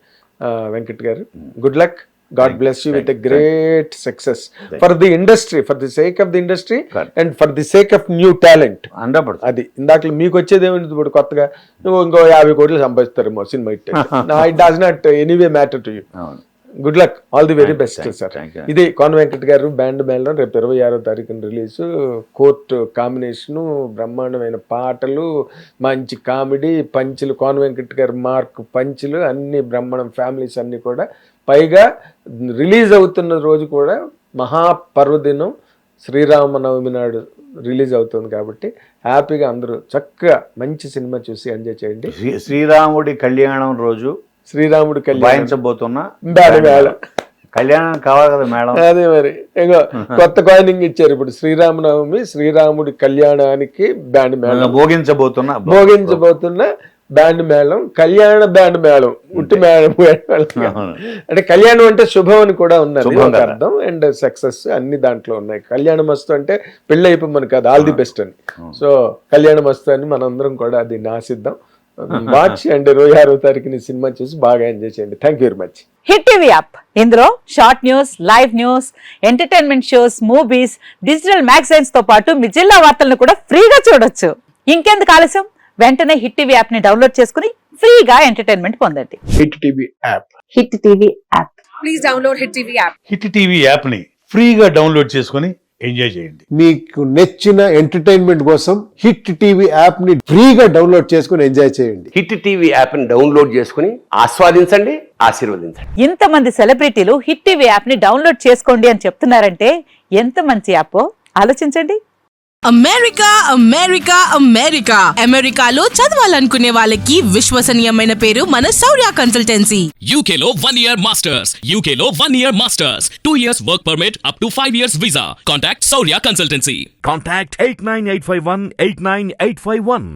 Venkat గారు. Good luck. God bless you with a great success for the industry, for the sake of the industry and for the sake of new talent. 100%. అది ఇందాక మీకు వచ్చేది ఏమిటి, ఇప్పుడు కొత్తగా నువ్వు ఇంకో 50 కోట్లు సంపాదిస్తారేమో cinema hit. It does not anyway matter to you. Good luck, all the very best sir. ఇది కోన వెంకట్ గారు బ్యాండ్ మేళం రేపు 26వ తారీఖున రిలీజ్. కోర్టు కాంబినేషను, బ్రహ్మాండమైన పాటలు, మంచి కామెడీ, పంచులు, కోన వెంకట్ గారు మార్క్ పంచులు అన్ని బ్రహ్మాండం, ఫ్యామిలీస్ అన్ని కూడా. పైగా రిలీజ్ అవుతున్న రోజు కూడా మహాపర్వదినం, శ్రీరామనవమి నాడు రిలీజ్ అవుతుంది కాబట్టి హ్యాపీగా అందరూ చక్కగా మంచి సినిమా చూసి ఎంజాయ్ చేయండి. శ్రీరాముడి కళ్యాణం రోజు శ్రీరాముడి కళ్యాణం వాయించబోతున్న కళ్యాణం కావాలి కదా మేడం. అదే మరి ఇంకో కొత్త కాయినింగ్ ఇచ్చారు ఇప్పుడు. శ్రీరామనవమి, శ్రీరాముడి కళ్యాణానికి బ్యాండ్ మేళం, భోగించబోతున్న బ్యాండ్ మేళం, కళ్యాణ బ్యాండ్ మేళం, ఉట్టి మేళం. అంటే కళ్యాణం అంటే శుభం అని కూడా ఉన్నది ఒక అర్థం, అండ్ సక్సెస్ అన్ని దాంట్లో ఉన్నాయి. కళ్యాణం మస్తు అంటే పెళ్ళి అయిపోయి కాదు, ఆల్ ది బెస్ట్ అని. సో కళ్యాణ మస్తు అని మనందరం కూడా దీన్ని ఆశిద్దాం. మార్చ్ అండ్ 26వ తారీఖుని సినిమా చూసి బాగా ఎంజాయ్ చేయండి. Thank you very much. Hit TV app, ఇందులో short news, live news, entertainment shows, movies, digital magazines తో పాటు మీ జిల్లా వార్తలను కూడా ఫ్రీగా చూడొచ్చు. ఇంకెందుకు ఆలస్యం, వెంటనే హిట్ టీవీ యాప్ ని డౌన్లోడ్ చేసుకుని ఫ్రీగా ఎంటర్టైన్మెంట్ పొందండి. Hit TV app. Hit TV app. Please download hit TV app. Hit TV యాప్ని ఫ్రీగా డౌన్లోడ్ చేసుకొని ఎంజాయ్ చేయండి. మీకు నచ్చిన ఎంటర్టైన్మెంట్ కోసం హిట్ టీవీ యాప్ ని ఫ్రీగా డౌన్లోడ్ చేసుకుని ఎంజాయ్ చేయండి. హిట్ టీవీ యాప్ ని డౌన్లోడ్ చేసుకుని ఆస్వాదించండి, ఆశీర్వదించండి. ఇంతమంది సెలబ్రిటీలు హిట్ టీవీ యాప్ ని డౌన్లోడ్ చేసుకోండి అని చెప్తున్నారంటే ఎంత మంచి యాప్ ఆలోచించండి. అమెరికా అమెరికా అమెరికా అమెరికాలో చదవాలనుకునే వాళ్ళకి విశ్వసనీయమైన పేరు మన శౌర్య కన్సల్టెన్సీ. UK లో 1 year masters, UK లో 1 year masters, 2 years work permit up to 5 years visa. Contact Saurya Consultancy. Contact 89851 89851.